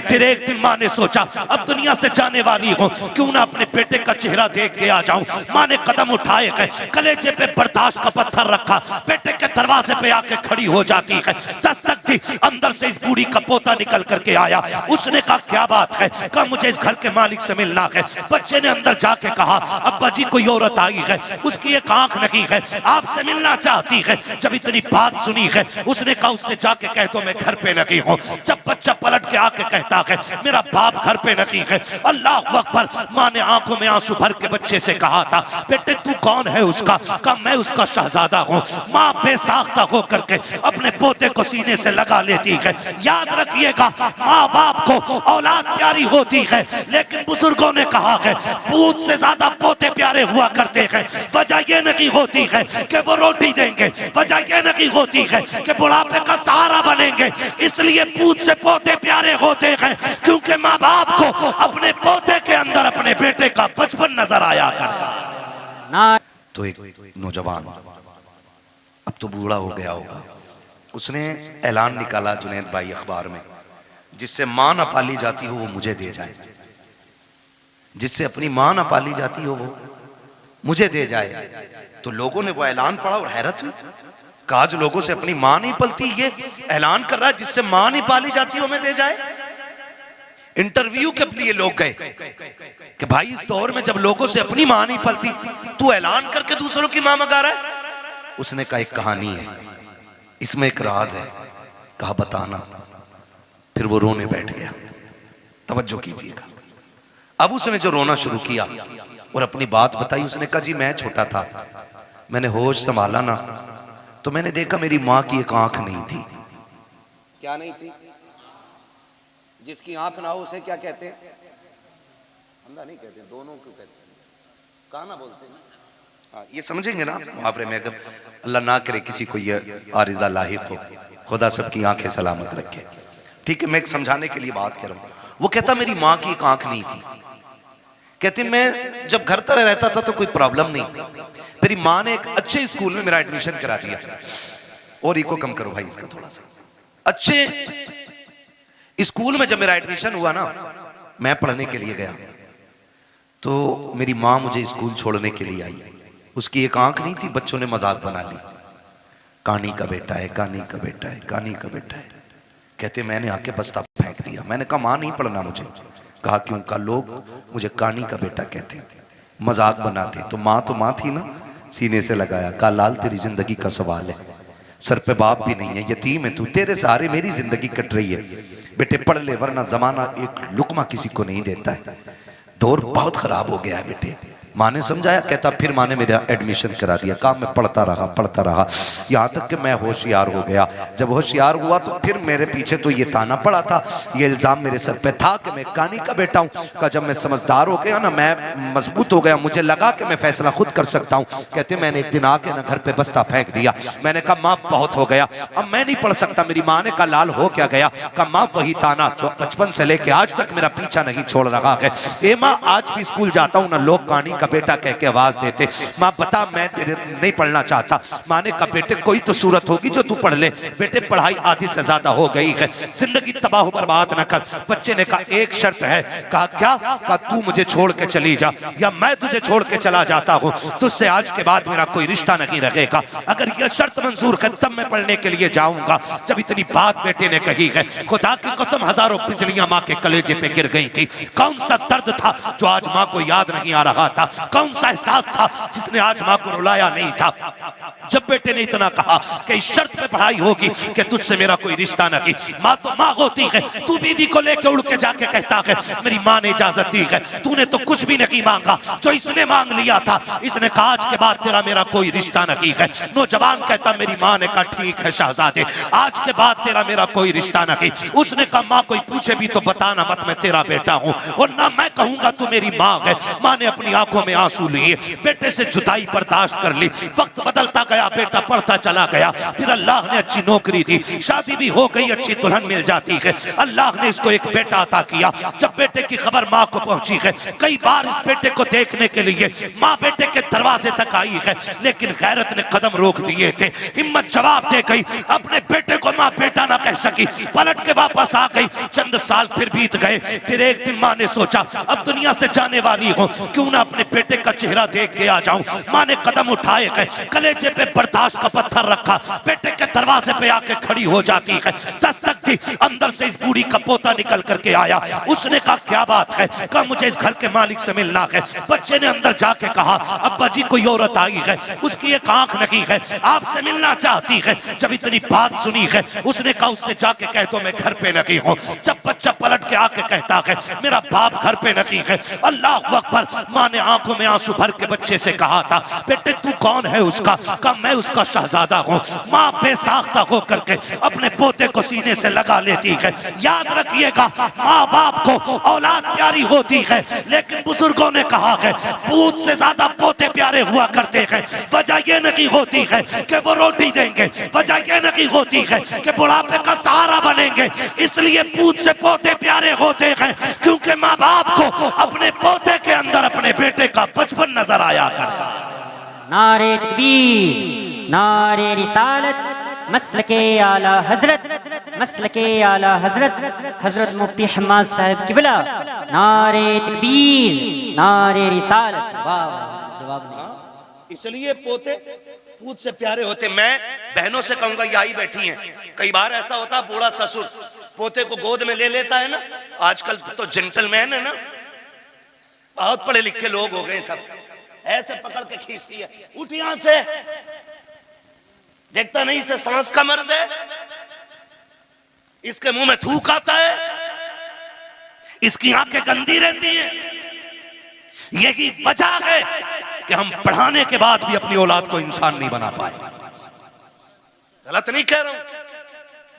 फिर एक दिन माँ ने सोचा अब दुनिया से जाने वाली हूँ, क्यों ना अपने बेटे का चेहरा देख के आ जाऊं। माँ ने कदम उठाए है, कलेजे पे बर्दाश्त का पत्थर रखा, बेटे के दरवाजे पे आके खड़ी हो जाती है। दस्तक दी, अंदर से इस बूढ़ी का पोता निकल करके आया। उसने कहा क्या बात है? कहा मुझे इस घर के मालिक से मिलना है। बच्चे ने अंदर जाके कहा अब्बा जी कोई औरत आई है, उसकी एक आंख नहीं है, आपसे मिलना चाहती है। जब इतनी बात सुनी है उसने कहा उससे जाके कह दो मैं घर पे नहीं हूँ। जब बच्चा पलट के आके कहता है मेरा बाप घर पे नहीं है, अल्लाह अकबर। माँ ने आंखों में आंसू भर के बच्चे से कहा था बेटे तू कौन है उसका? कहा मैं उसका शहजादा हूँ। माँ बेसाख्ता हो करके अपने पोते को सीने से लगा लेती है। याद रखिएगा माँ बाप को औलाद प्यारी होती है, लेकिन बुजुर्गों ने कहा है पूत से ज्यादा पोते प्यारे हुआ करते हैं। वजह यह नहीं होती है कि वो रोटी देंगे, वजह यह नहीं होती है कि बुढ़ापे का सहारा बनेंगे। इसलिए पूत से पोते प्यारे होते हैं क्योंकि माँ बाप को अपने पोते के अंदर अपने बेटे का बचपन नजर आया करता। तो एक नौजवान अब तो बूढ़ा हो गया होगा, उसने ऐलान निकाला जुनैद भाई अखबार में, जिससे मां ना पाली जाती हो वो मुझे दे जाए, जिससे अपनी मां ना पाली जाती हो वो मुझे दे जाए। तो लोगों ने वो ऐलान पढ़ा और हैरत हुई, कहा जो लोगों से अपनी मां नहीं पलती ये ऐलान कर रहा है जिससे मां नहीं पाली जाती हो मैं दे जाए। इंटरव्यू के लिए लोग गए कि भाई इस दौर में जब लोगों से अपनी मां नहीं पलती तू ऐलान करके दूसरों की मां मंगा रहा है। उसने कहा एक कहानी है, इसमें एक राज है। कहा बताना। फिर वो रोने बैठ गया। तवज्जो कीजिएगा। अब उसने जो रोना शुरू किया और अपनी बात बताई, उसने कहा जी मैं छोटा था, मैंने होश संभाला ना तो मैंने देखा मेरी मां की एक आंख नहीं थी। क्या नहीं थी? जिसकी आंख ना हो उसे क्या कहते हैं? अंधा नहीं कहते, दोनों को कहते हैं, कहा ना बोलते हैं। हाँ ये समझेंगे ना मुहावरे में, अगर अल्लाह ना करे किसी को ये आरिज़ा लाहिक हो, खुदा सबकी आंखें सलामत रखे। ठीक है, मैं एक समझाने के लिए बात कर रहा हूँ। वो कहता मेरी माँ की एक आंख नहीं थी, कहते मैं जब घर तरह रहता था तो कोई प्रॉब्लम नहीं, मेरी माँ ने एक अच्छे स्कूल में मेरा एडमिशन करा दिया। और इको कम करो भाई इसका थोड़ा सा। अच्छे स्कूल में जब मेरा एडमिशन हुआ ना, मैं पढ़ने के लिए गया तो मेरी माँ मुझे स्कूल छोड़ने के लिए आई। उसकी एक आंख नहीं थी, बच्चों ने मजाक बना ली, कानी का बेटा है, कानी का बेटा है, कानी का बेटा है। कहते मैंने आके बस्ता फेंक दिया। मैंने कहा माँ नहीं पढ़ना मुझे। कहा क्यों? का लोग मुझे कानी का बेटा कहते, मजाक बनाते। तो माँ थी ना, सीने से लगाया। कहा लाल तेरी जिंदगी का सवाल है, सर पे बाप भी नहीं है, यतीम है तू, तेरे सहारे मेरी जिंदगी कट रही है। बेटे पढ़ ले वरना जमाना एक लुकमा किसी को नहीं देता है, दौर बहुत खराब हो गया है बेटे। माँ ने समझाया। कहता फिर माँ ने मेरा एडमिशन करा दिया। कहा मैं पढ़ता रहा यहाँ तक कि मैं होशियार हो गया। जब होशियार हुआ तो फिर मेरे पीछे तो ये ताना पड़ा था, ये इल्ज़ाम मेरे सर पे था कि मैं कानी का बेटा हूँ। कहा जब मैं समझदार हो गया ना, मैं मजबूत हो गया, मुझे लगा कि मैं फैसला खुद कर सकता हूँ। कहते मैंने एक दिन आके ना घर पे बस्ता फेंक दिया। मैंने कहा माँ बहुत हो गया, अब मैं नहीं पढ़ सकता। मेरी माँ ने कहा लाल हो क्या गया? कहा माँ वही ताना जो बचपन से लेके आज तक मेरा पीछा नहीं छोड़ रहा है। ए माँ आज भी स्कूल जाता हूँ ना, लोग कानी का बेटा कह के आवाज देते। माँ बता मैं नहीं पढ़ना चाहता। माँ ने कहा बेटे कोई तो सूरत होगी जो तू पढ़ ले। बेटे पढ़ाई आधी से ज्यादा हो गई है, जिंदगी तबाह बर्बाद न कर। बच्चे ने कहा एक शर्त है। कहा क्या? कहा तू मुझे छोड़ के चली जा या मैं तुझे छोड़ के चला जाता हूँ, तुझसे आज के बाद मेरा कोई रिश्ता नहीं रहेगा। अगर यह शर्त मंजूर है तब मैं पढ़ने के लिए जाऊंगा। जब इतनी बात बेटे ने कही है, खुदा की कसम हजारों बिजलियां माँ के कलेजे पे गिर गई थी। कौन सा दर्द था जो आज माँ को याद नहीं आ रहा था? कौन सा एहसास था जिसने आज माँ को रुलाया नहीं था? जब बेटे ने इतना कहा कि इस शर्त पे पढ़ाई होगी कि तुझसे मेरा कोई रिश्ता नहीं। माँ तो माँ होती है, तू बीवी को लेके उड़ के जाके कहता है मेरी माँ ने इजाजत दी है, तूने तो कुछ भी नहीं मांगा, जो इसने मांग लिया था। इसने कहा आज के बाद तेरा मेरा कोई रिश्ता नहीं है। नौजवान कहता मेरी माँ ने कहा ठीक है शहजादे, आज के बाद तेरा मेरा कोई रिश्ता नहीं। उसने कहा माँ कोई पूछे भी तो बताना मत, मैं तेरा बेटा हूँ और ना मैं कहूंगा तू मेरी माँ है। माँ ने अपनी आंखों आंखों में आंसू लिए, बेटे से जुदाई बर्दाश्त कर ली। वक्त बदलता गया, बेटा पढ़ता चला गया, फिर अल्लाह ने अच्छी नौकरी दी, शादी भी हो गई, अच्छी दुल्हन मिल जाती है। अल्लाह ने इसको एक बेटा अता किया। जब बेटे की खबर माँ को पहुंची है, कई बार इस बेटे को देखने के लिए माँ बेटे के दरवाजे तक आई है, लेकिन गैरत ने कदम रोक दिए थे। हिम्मत जवाब दे गई, अपने बेटे को माँ बेटा ना कह सकी, पलट के वापस आ गई। चंद साल फिर बीत गए। फिर एक दिन माँ ने सोचा अब दुनिया से जाने वाली हूँ, क्यों ना अपने बेटे का चेहरा देख के आ जाऊं। माँ ने कदम उठाए गए, कलेजे पे बर्दाश्त का पत्थर रखा, बेटे के दरवाजे पे आके खड़ी हो जाती है। दस्तक दी, अंदर से इस बूढ़ी का पोता निकल करके आया। उसने कहा क्या बात है? कहा मुझे इस घर के मालिक से मिलना है। बच्चे ने अंदर जाके कहा अब्बा जी कोई औरत आई है, उसकी एक आंख नहीं है, आपसे मिलना चाहती है। जब इतनी बात सुनी है, उसने कहा उससे जाके कह दो मैं घर पे नहीं हूँ। जब बच्चा पलट के आके कहता है मेरा बाप घर पे नहीं है, अल्लाह अकबर। माँ ने आंखों में आंसू भर के बच्चे से कहा था बेटे तू कौन है उसका? कहा मैं उसका शहजादा हूँ। माँ बेसाख्ता होकर के अपने पोते को सीने से लगा लेती है। याद रखिएगा माँ बाप को औलाद प्यारी होती है, लेकिन बुजुर्गों ने कहा है पूत से ज्यादा पोते प्यारे हुआ करते हैं। वजह यह नहीं होती है कि वो रोटी देंगे, वजह यह नहीं होती है कि बुढ़ापे का सहारा बनेंगे। इसलिए पूत से पोते प्यारे होते हैं क्योंकि माँ बाप को अपने पोते के अंदर अपने बेटे का बचपन नजर आया करता। नारे तकबीर, नारे रिसालत, मसलके आला हजरत, मसलके आला हजरत, हजरत मुफ्ती हम्माद साहब किबला। नारे तकबीर, नारे रिसालत। वाह जवाब नहीं। इसलिए पोते पूत से प्यारे होते। मैं बहनों से कहूंगा ये आई बैठी हैं, कई बार ऐसा होता बूढ़ा ससुर पोते को गोद में ले लेता है ना। आजकल तो जेंटलमैन है ना, बहुत पढ़े लिखे लोग हो गए, सब ऐसे पकड़ के खींचती है, उठ यहां से, देखता नहीं से सांस का मर्ज है, इसके मुंह में थूक आता है, इसकी आंखें गंदी रहती हैं। यही वजह है कि हम पढ़ाने के बाद भी अपनी औलाद को इंसान नहीं बना पाए। गलत नहीं कह रहा हूं।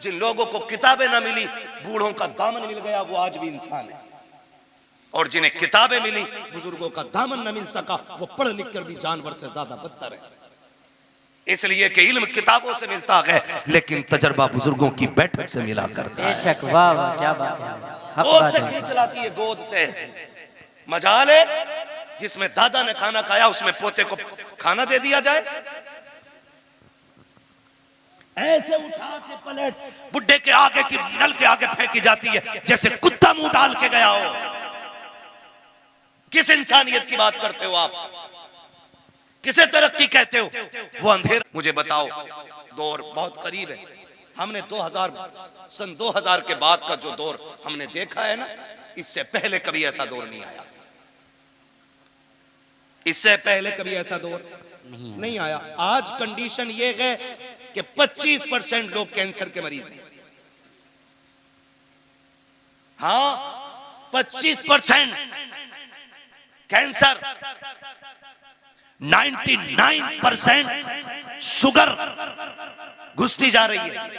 जिन लोगों को किताबें ना मिली, बूढ़ों का दामन मिल गया, वो आज भी इंसान है। और जिन्हें किताबें मिली, बुजुर्गों का दामन न मिल सका, वो पढ़ लिख कर भी जानवर से ज्यादा बदतर है। इसलिए कि इल्म किताबों से मिलता है, लेकिन तजर्बा बुजुर्गों की बैठक से मिला करता है। बेशक, वाह वाह क्या बात है। गोद से खींच लाती है, गोद से। मजाल है जिसमें दादा ने खाना खाया उसमें पोते को खाना दे दिया जाए। ऐसे उठा के पलट बुड्ढे के आगे की नल के आगे फेंकी जाती है जैसे कुत्ता मुंह डाल के गया हो। किस इंसानियत की बात करते हो आप? किसे तरक्की कहते हो? वो अंधेर मुझे बताओ, दौर बहुत करीब है। हमने 2000 सन 2000 के बाद का जो दौर हमने देखा है ना, इससे पहले कभी ऐसा दौर नहीं आया। इससे पहले कभी ऐसा दौर नहीं आया। आज कंडीशन ये है कि 25% लोग कैंसर के मरीज हैं। हाँ, 25% कैंसर, 99% शुगर घुसती जा रही है।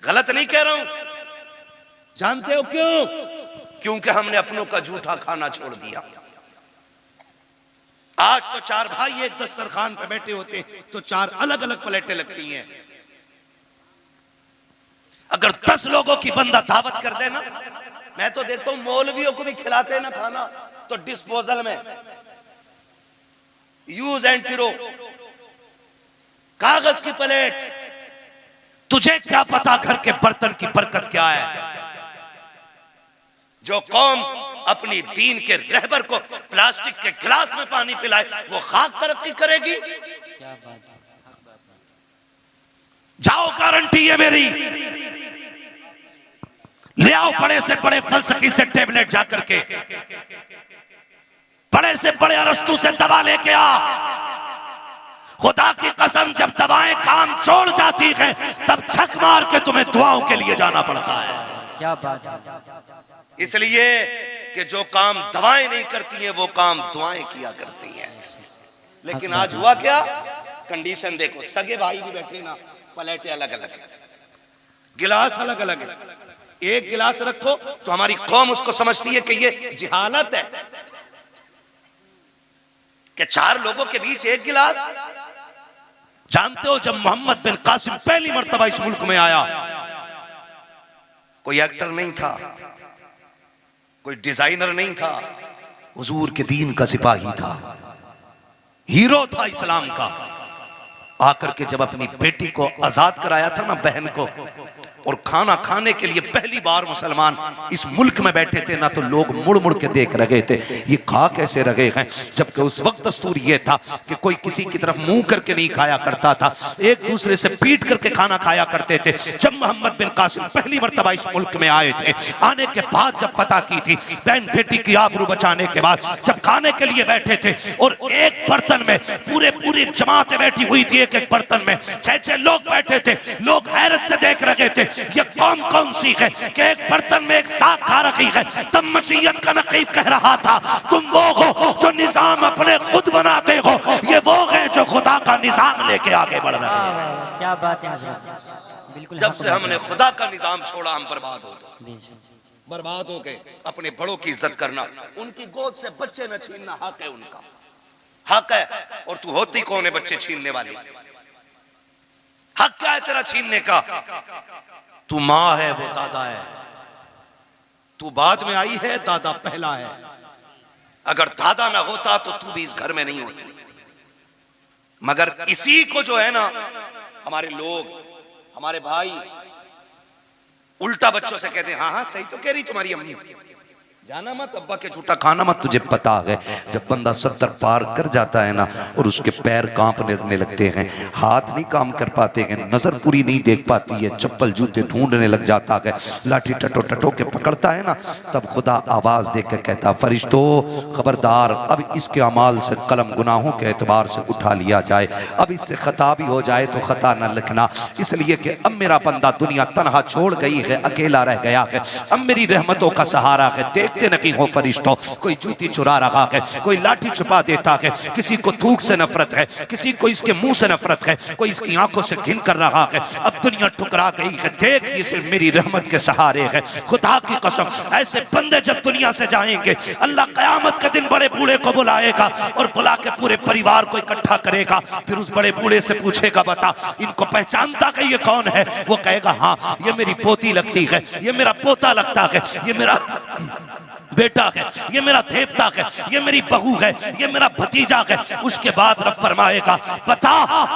गलत नहीं कह रहा हूं। जानते हो क्यों? क्योंकि हमने अपनों का झूठा खाना छोड़ दिया। आज तो 4 भाई एक दस्तरखान पे बैठे होते तो 4 अलग अलग प्लेटें लगती हैं। अगर 10 लोगों की बंदा दावत कर देना, मैं तो देखता हूं मौलवियों को भी खिलाते हैं ना खाना, तो डिस्पोजल में यूज एंड थ्रो, कागज की प्लेट। तुझे क्या पता घर के बर्तन की बरकत क्या है? जो कौम अपनी दीन के रहबर को प्लास्टिक के गिलास में पानी पिलाए, वो खाक तरक्की करेगी। जाओ, गारंटी है मेरी। ले आओ बड़े से बड़े फलसफी से टेबलेट जाकर के, बड़े से बड़े अरस्तु से दवा लेके आ। खुदा की कसम, जब दवाएं काम छोड़ जाती हैं, तब छक मार के तुम्हें दुआओं के लिए जाना पड़ता है। क्या बात है। इसलिए कि जो काम दवाएं नहीं करती हैं, वो काम दुआएं किया करती हैं। लेकिन आज हुआ क्या? कंडीशन देखो, सगे भाई भी बैठे ना, प्लेटें अलग अलग है, गिलास अलग अलग है। एक गिलास रखो तो हमारी कौम उसको समझती है कि ये जिहालत है। कि 4 लोगों के बीच 1 गिलास। जानते हो जब मोहम्मद बिन कासिम पहली मर्तबा इस मुल्क में आया, कोई एक्टर नहीं था, कोई डिजाइनर नहीं था, हुजूर के दीन का सिपाही था, हीरो था इस्लाम का। आकर के जब अपनी बेटी को आजाद कराया था ना, बहन को, और खाना खाने के लिए पहली बार मुसलमान इस मुल्क में बैठे थे ना, तो लोग मुड़ मुड़ के देख रहे थे ये खा कैसे रहे हैं। जबकि उस वक्त दस्तूर ये था कि कोई किसी की तरफ मुंह करके नहीं खाया करता था, एक दूसरे से पीट करके खाना खाया करते थे। जब मोहम्मद बिन कासिम पहली मर्तबा इस मुल्क में आए थे, आने के बाद जब फतह की थी, बहन बेटी की आबरू बचाने के बाद जब खाने के लिए बैठे थे, और एक बर्तन में पूरी जमातें बैठी हुई थी, एक बर्तन में 6-6 लोग बैठे थे, लोग हैरत से देख रहे थे ये कौन सी है कि एक बर्तन में एक साग खा रही है। तब मसीहत का नकीब कह रहा था तुम वो हो जो निजाम अपने खुद बनाते हो, ये वो है जो खुदा का निजाम लेके आगे बढ़ रहे हैं। क्या बात है हज़रत, बिल्कुल। जब से हमने खुदा का निजाम छोड़ा हम बर्बाद हो गए। बर्बाद हो गए। अपने बड़ों की इज्जत करना, उनकी गोद से बच्चे न छीनना हक है, उनका हक है। और तू होती कौन है बच्चे छीनने वाली? हक क्या है तेरा छीनने का? तू माँ है, वो दादा है। तू बाद में आई है, दादा पहला है। अगर दादा ना होता तो तू भी इस घर में नहीं होती। मगर इसी को जो है ना, हमारे लोग, हमारे भाई उल्टा बच्चों से कहते हैं हाँ हाँ सही तो कह रही तुम्हारी अम्मी, जाना मत, अब्बा के झूठा खाना मत। तुझे पता है जब बंदा 70 पार कर जाता है ना, और उसके पैर कांपने लगते हैं, हाथ नहीं काम कर पाते हैं, नजर पूरी नहीं देख पाती है, चप्पल जूते ढूंढने लग जाता है, लाठी टटो टटो के पकड़ता है ना, तब खुदा आवाज देकर कहता फरिश्तों खबरदार, अब इसके अमाल से कलम गुनाहों के एतबार से उठा लिया जाए, अब इससे खता भी हो जाए तो खता न लिखना, इसलिए कि अब मेरा बंदा दुनिया तनहा छोड़ गई है, अकेला रह गया है, अब मेरी रहमतों का सहारा है। देखते नहीं हो फरिश्तों, कोई जूती चुरा रहा है, कोई लाठी छुपा देता है, किसी को थूक से नफरत है, किसी को इसके मुंह से नफरत है, कोई इसकी आंखों से घिन कर रहा है। अब दुनिया ठुकरा गई है, देख ये सिर्फ मेरी रहमत के सहारे है। खुदा की कसम, ऐसे बंदे जब दुनिया से जाएंगे, अल्लाह कयामत के दिन बड़े बूढ़े को बुलाएगा और बुला के पूरे परिवार को इकट्ठा करेगा। फिर उस बड़े बूढ़े से पूछेगा बता इनको पहचानता कि ये कौन है? वो कहेगा हाँ ये मेरी पोती लगती है, ये मेरा पोता लगता है, ये मेरा बेटा है, ये मेरा देवता है, ये मेरी बहू है, ये मेरा भतीजा है। उसके बाद रब फरमाएगा बता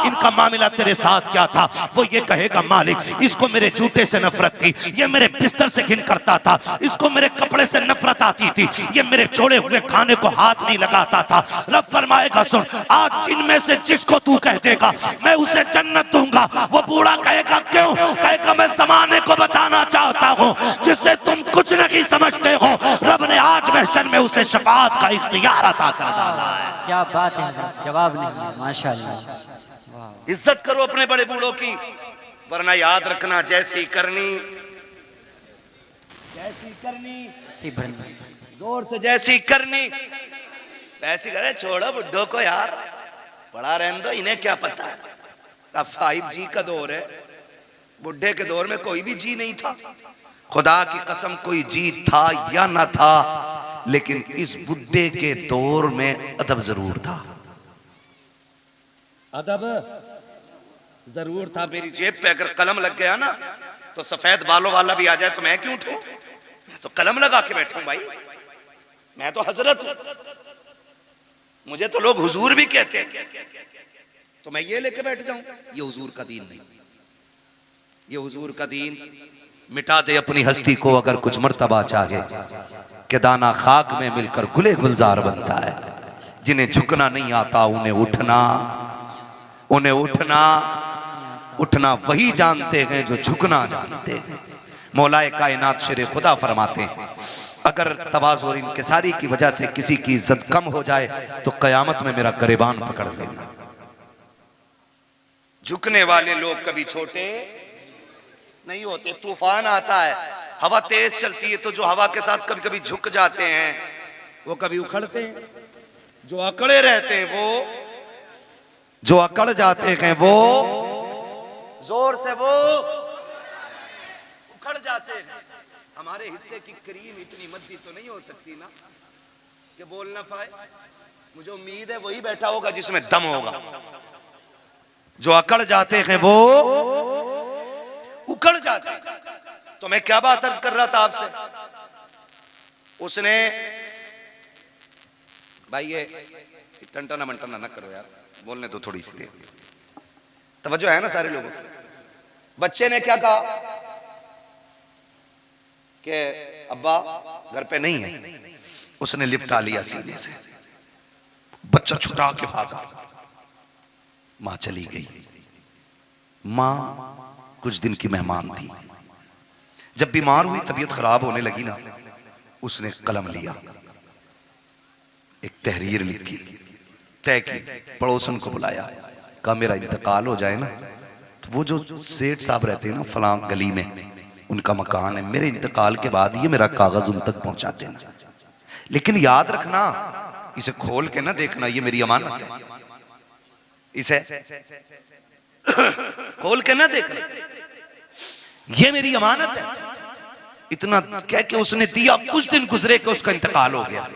इनका मामला तेरे साथ क्या था? वो ये कहेगा मालिक इसको मेरे जूते से नफरत थी, ये मेरे बिस्तर से घिन करता था, इसको मेरे कपड़े से नफरत आती थी, ये मेरे छोड़े हुए खाने को हाथ नहीं लगाता था। रब फरमाएगा सुन, आज जिनमें से जिसको तू कह देगा मैं उसे जन्नत दूंगा। वो बूढ़ा कहेगा क्यों? कहेगा मैं जमाने को बताना चाहता हूँ जिससे तुम कुछ नहीं समझते हो, रब ने आज महशर में उसे शफाअत का इख्तियार अता कर डाला है। क्या बात है, जवाब नहीं है, माशाअल्लाह। इज्जत करो अपने बड़े बूढ़ों की, वरना याद रखना जैसी करनी जोर से जैसी करनी वैसी करे। छोड़ो बुड्ढों को यार, बड़ा रहने दो, इन्हें क्या पता है। अब 5G का दौर है, बुढ़े के दौर में कोई भी जी नहीं था। खुदा की कसम कोई जी था या ना था, लेकिन इस बुड्ढे के दौर में अदब जरूर था। अदब जरूर था। मेरी जेब पे अगर कलम लग गया ना तो सफेद बालों वाला भी आ जाए तो मैं क्यों उठूं? मैं तो कलम लगा के बैठूं भाई, मैं तो हजरत हूं। मुझे तो लोग हुजूर भी कहते हैं, तो मैं ये लेके बैठ जाऊं? ये हुजूर का दीन नहीं। ये हुजूर का दीन मिटा दे अपनी हस्ती को अगर कुछ मर्तबा चाहे, कि दाना खाक में मिलकर गुले गुलजार बनता है। जिन्हें झुकना नहीं आता उन्हें उठना उठना वही जानते हैं जो झुकना जानते हैं। मौलाए कायनात शेर खुदा फरमाते हैं अगर तवाज़ु और इंकिसारी की वजह से किसी की इज्जत कम हो जाए तो कयामत में मेरा गरेबान पकड़ लेना। झुकने वाले लोग कभी छोटे नहीं होते। तूफान आता है, हवा तेज चलती है, तो जो हवा के साथ कभी कभी झुक जाते हैं वो कभी उखड़ते हैं। जो अकड़े रहते हैं जो अकड़ जाते हैं वो जोर से वो उखड़ जाते हैं। हमारे हिस्से की क्रीम इतनी मद्दी तो नहीं हो सकती ना कि बोल ना पाए। मुझे उम्मीद है वही बैठा होगा जिसमें दम होगा। जो अकड़ जाते हैं वो उकड़ जाते हैं। तो मैं क्या बात अर्ज कर रहा था आपसे, उसने भाई ये टंटना मंटना ना करो यार, बोलने तो थोड़ी सी तवज्जो है ना सारे लोगों। बच्चे ने क्या कहा कि अब्बा घर पे नहीं है। उसने लिपटा लिया सीने से, बच्चा छुटा के भागा। मां चली गई। मां कुछ दिन की मेहमान थी। जब बीमार हुई, तबीयत खराब होने लगी ना, उसने कलम लिया, एक तहरीर लिखी, तय की, पड़ोसन को बुलाया, कहा मेरा इंतकाल हो जाए ना तो वो जो सेठ साहब रहते हैं ना फलां गली में, उनका मकान है, मेरे इंतकाल के बाद ये मेरा कागज उन तक पहुंचा देना, लेकिन याद रखना इसे खोल के ना देखना, ये मेरी अमानत है, इसे खोल के ना देखना, ये मेरी अमानत है। इतना कह के उसने दिया। कुछ दिन गुजरे कि उसका इंतकाल हो गया,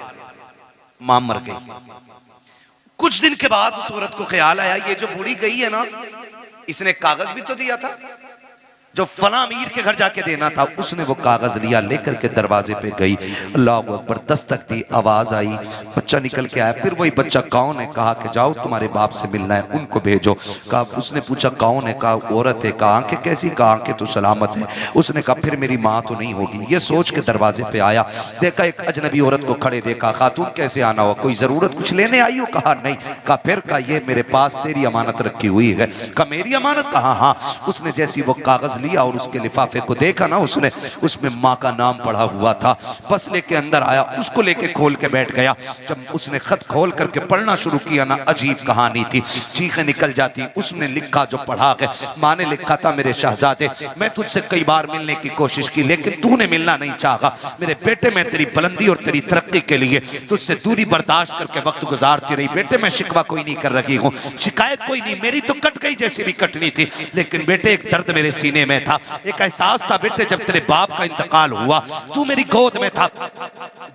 मां मर गई। कुछ दिन के बाद उस औरत को ख्याल आया, ये जो बूढ़ी गई है ना, इसने कागज भी तो दिया था जो फला अमीर के घर जाके देना था। उसने वो कागज लिया, लेकर के दरवाजे पे गई। अल्लाह अकबर, दस्तक दी, आवाज आई, बच्चा निकल के आया। फिर वही बच्चा कौन है, कहा कि जाओ तुम्हारे बाप से मिलना है, उनको भेजो। कहा, उसने पूछा कौन है, कहा औरत है। कहा आंखें कैसी, कहा आंखें तो सलामत है। उसने कहा फिर मेरी माँ तो नहीं होगी। ये सोच के दरवाजे पे आया, देखा एक अजनबी औरत को खड़े देखा। खातून कैसे आना हुआ, कोई जरूरत कुछ लेने आई हो? कहा नहीं। कहा फिर, कहा ये मेरे पास तेरी अमानत रखी हुई है। कहा मेरी अमानत? कहा हाँ। उसने जैसी वो कागज लिया और उसके लिफाफे को देखा ना, उसने उसमें माँ का नाम पढ़ा हुआ था। बस लेके अंदर आया, उसको लेके खोल के बैठ गया। जब उसने खत खोल करके पढ़ना शुरू किया ना, अजीब कहानी थी, चीखें निकल जाती। उसने लिखा जो पढ़ा है, माँ ने लिखा था, मेरे शहजादे मैं तुझसे कई बार मिलने की कोशिश की लेकिन तूने मिलना नहीं चाहा। मेरे बेटे, मैं तेरी बुलंदी और तेरी तरक्की के लिए तुझसे दूरी बर्दाश्त करके वक्त गुजारती रही। बेटे मैं शिकवा कोई नहीं कर रही हूँ, शिकायत कोई नहीं, मेरी तो कट गई जैसी भी कटनी थी, लेकिन बेटे एक दर्द मेरे सीने में था, एक एहसास था। बेटे जब तेरे बाप का इंतकाल हुआ, तू मेरी गोद में था।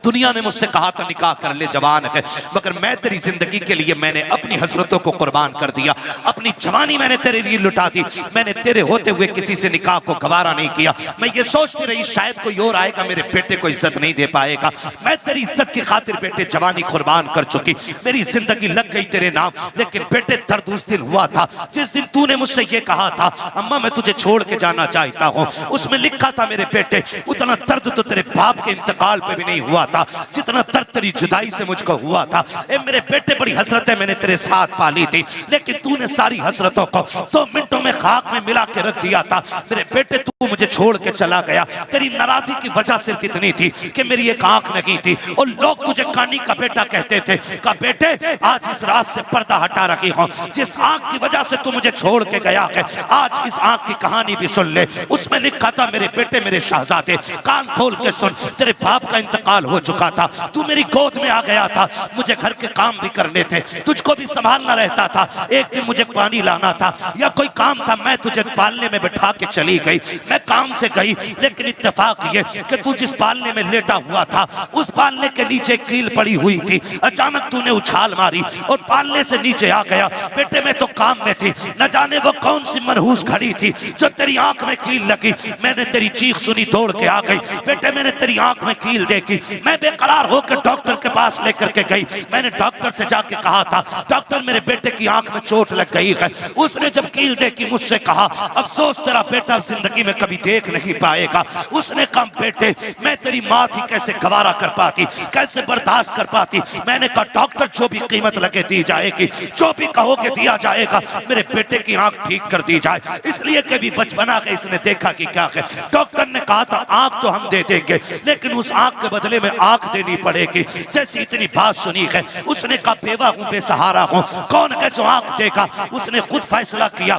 दुनिया ने मुझसे कहा था निकाह कर ले, जवान है, मगर मैं तेरी जिंदगी के लिए मैंने अपनी हसरतों को कुर्बान कर दिया। अपनी जवानी मैंने तेरे लिए लुटा दी। मैंने तेरे होते हुए किसी से निकाह को गवारा नहीं किया। मैं ये सोचती रही शायद कोई और आएगा, मेरे बेटे को इज्जत नहीं दे पाएगा। मैं तेरी इज्जत की खातिर बेटे जवानी कुर्बान कर चुकी, मेरी जिंदगी लग गई तेरे नाम। लेकिन बेटे दर्द उस दिन हुआ था जिस दिन तूने मुझसे ये कहा था, अम्मा मैं तुझे छोड़ के जाना चाहता हूँ। उसमें लिखा था मेरे बेटे, उतना दर्द तो तेरे बाप के इंतकाल पे भी नहीं हुआ था जितना दर्द तेरी जुदाई से मुझको हुआ था। ए मेरे बेटे, बड़ी हसरतें मैंने तेरे साथ पाली थी, लेकिन तूने सारी हसरतों को 2 मिनटों में खाक में मिला के रख दिया था। मेरे बेटे तू मुझे छोड़ के चला गया। तेरी नाराजगी की वजह सिर्फ इतनी थी कि मेरी एक आंख नहीं थी और लोग तुझे कानी का बेटा कहते थे। कहा बेटे आज इस रात से पर्दा हटा रखी हूँ, जिस आंख की वजह से तू मुझे छोड़ के गया है, आज इस आंख की कहानी भी सुन ले। उसमें लिखा था मेरे बेटे, मेरे शहजादे कान खोल के सुन, तेरे बाप का इंतकाल हो चुका था, तू मेरी गोद में आ गया था, मुझे घर के काम भी करने थे, तुझको भी संभालना रहता था। एक दिन मुझे पानी लाना था या कोई काम था, मैं तुझे पालने में बैठा के चली गई। मैं काम से गई, लेकिन इत्तेफाक ये कि तू जिस पालने में लेटा हुआ था, उस पालने के नीचे कील पड़ी हुई थी। अचानक तूने उछाल मारी और पालने से नीचे आ गया। बेटे मैं तो काम में थी, न जाने वो कौन सी मनहूस घड़ी थी जो तेरी आंख में कील लगी। मैंने तेरी चीख सुनी, दौड़ के आ गई। बेटे मैंने तेरी आंख में कील देखी, मैं बेकरार होकर डॉक्टर के पास लेकर के गई। मैंने डॉक्टर से जाके कहा था, डॉक्टर मेरे बेटे की आंख में चोट लग गई है। उसने जब कील देखी मुझसे कहा, अफसोस तेरा बेटा जिंदगी में कभी देख नहीं पाएगा। उसने कहा बेटे मैं तेरी माँ थी, कैसे गवारा कर पाती, कैसे बर्दाश्त कर पाती। मैंने कहा डॉक्टर जो भी कीमत लगे दी जाएगी, जो भी कहोगे दिया जाएगा, मेरे बेटे की आंख ठीक कर दी जाए। इसलिए कभी बचपना के इसने देखा कि क्या है। डॉक्टर ने कहा था आंख तो हम दे देंगे, लेकिन उस आंख के बदले में आंख देनी पड़ेगी। जैसी इतनी बात सुनी है, उसने कहा बेवा हूं, बेसहारा हूं, कौन है जो आंख देगा। उसने खुद फैसला किया,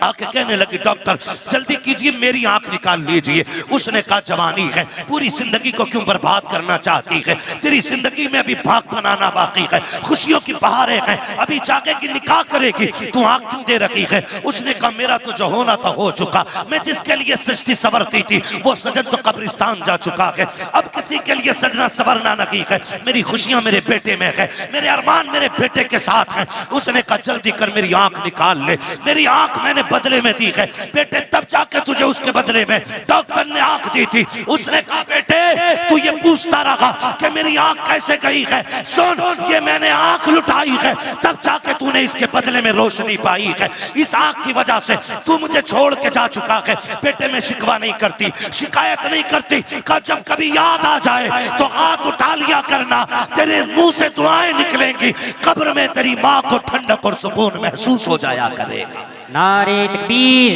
आके कहने लगी डॉक्टर जल्दी कीजिए, मेरी आंख निकाल लीजिए। उसने कहा जवानी है, पूरी जिंदगी को क्यों बर्बाद करना चाहती है, तेरी जिंदगी में अभी भाग बनाना बाकी है, खुशियों की बहारें हैं, अभी जागेगी, निकाह करेगी, तू आंख क्यों दे रखी है। उसने कहा मेरा तो जो होना था हो चुका, मैं जिसके लिए सजती सवरती थी वो सजन तो कब्रिस्तान जा चुका है, अब किसी के लिए सजना सवरना नहीं है। मेरी खुशियां मेरे बेटे में है, मेरे अरमान मेरे बेटे के साथ हैं। उसने कहा जल्दी कर मेरी आंख निकाल ले, मेरी आंख मैंने बदले में दी है बेटे, तब जाके तुझे उसके बदले में डॉक्टर ने आंख दी थी। उसने कहा बेटे तू ये पूछता रहा कि मेरी आंख कैसे गई है, सुन ये मैंने आंख लुटाई है तब जाके तूने इसके बदले में रोशनी पाई है। इस आंख की वजह से तू मुझे छोड़ के जा चुका है बेटे। मैं शिकवा नहीं करती, शिकायत नहीं करती, का जब कभी याद आ जाए तो हाथ उठा लिया करना, तेरे मुंह से दुआएं निकलेंगी, कब्र में तेरी माँ को ठंडक और सुकून महसूस हो जाया करेगा। नारे तकबीर,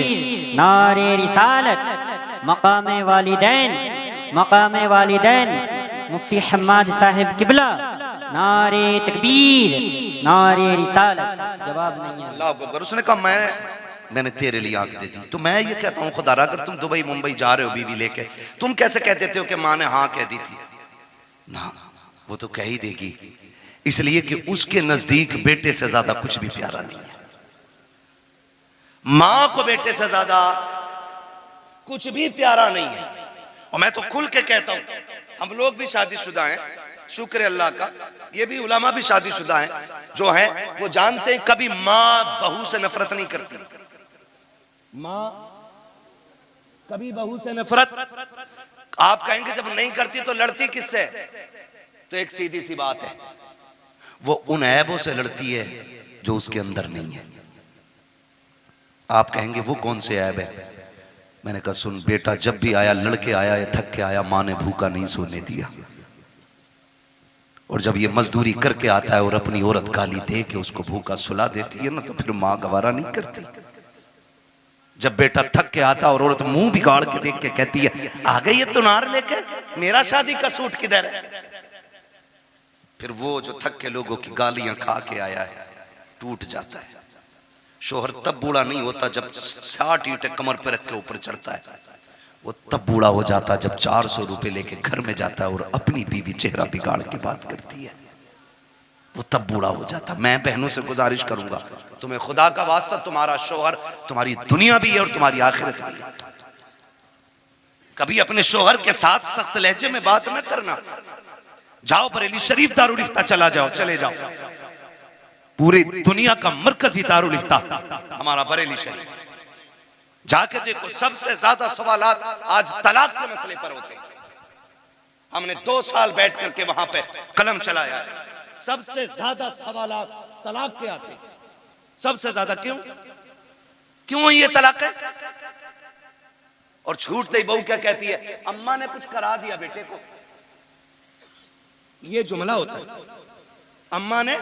नारे रिसालत, मकामे वालिदैन, मकामे वालिदैन, मुफ्ती हम्माद साहिब किबला, नारे तकबीर, नारे रिसालत। जवाब नहीं है। अल्लाह अकबर। उसने कहा मैंने तेरे लिए आंख दे दी। तो मैं ये कहता हूँ खुदा अगर तुम दुबई मुंबई जा रहे हो बीवी लेके, तुम कैसे कह देते हो कि माँ ने हाँ कह दी थी? ना, वो तो कह ही देगी, इसलिए कि उसके नजदीक बेटे से ज्यादा कुछ भी प्यारा नहीं है। माँ को बेटे से ज्यादा कुछ भी प्यारा नहीं है। और मैं तो खुल के कहता हूं, हम लोग भी शादीशुदा हैं, शुक्र अल्लाह का, ये भी उलमा भी शादीशुदा हैं, जो हैं वो जानते हैं कभी माँ बहू से नफरत नहीं करती। माँ कभी बहू से नफरत, आप कहेंगे जब नहीं करती तो लड़ती किससे? तो एक सीधी सी बात है, वो उन ऐबों से लड़ती है जो उसके अंदर नहीं है। आप कहेंगे वो कौन से ऐब है? मैंने कहा सुन बेटा, जब भी आया लड़के आया या थक के आया, माँ ने भूखा नहीं सोने दिया। और जब ये मजदूरी करके आता है और अपनी औरत गाली दे के उसको भूखा सुला देती है ना, तो फिर माँ गवारा नहीं करती। जब बेटा थक के आता और औरत मुंह बिगाड़ के देख के कहती है आ गई ये तुनार लेके, मेरा शादी का सूट किधर है? फिर वो जो थक के लोगों की गालियां खा के आया है टूट जाता है। शोहर तब बूढ़ा नहीं होता जब 60 ईंटें कमर पे रख के ऊपर चढ़ता है, वो तब बूढ़ा हो जाता जब 400 रुपए लेके घर में जाता है और अपनी बीवी चेहरा बिगाड़ के बात करती है, वो तब बूढ़ा हो जाता। मैं बहनों से गुजारिश करूंगा, तुम्हें खुदा का वास्ता, तुम्हारा शोहर तुम्हारी दुनिया भी है और तुम्हारी आखिरत भी है। कभी अपने शोहर के साथ सख्त लहजे में बात न करना। जाओ बरेली शरीफ दारुल इफ्ता चला जाओ, चले जाओ, पूरी दुनिया का मरकजी दारुल इफ्ता हमारा बरेली शरीफ, जाके देखो सबसे ज्यादा सवालात आज तलाक के मसले पर होते हैं। हमने 2 साल बैठ करके वहां पे कलम चलाया, सबसे ज्यादा सवालात तलाक के आते हैं, सबसे ज्यादा। क्यों ये तलाक है? और छूटते ही बहू क्या कहती है, अम्मा ने कुछ करा दिया बेटे को। ये जुमला होता है, अम्मा ने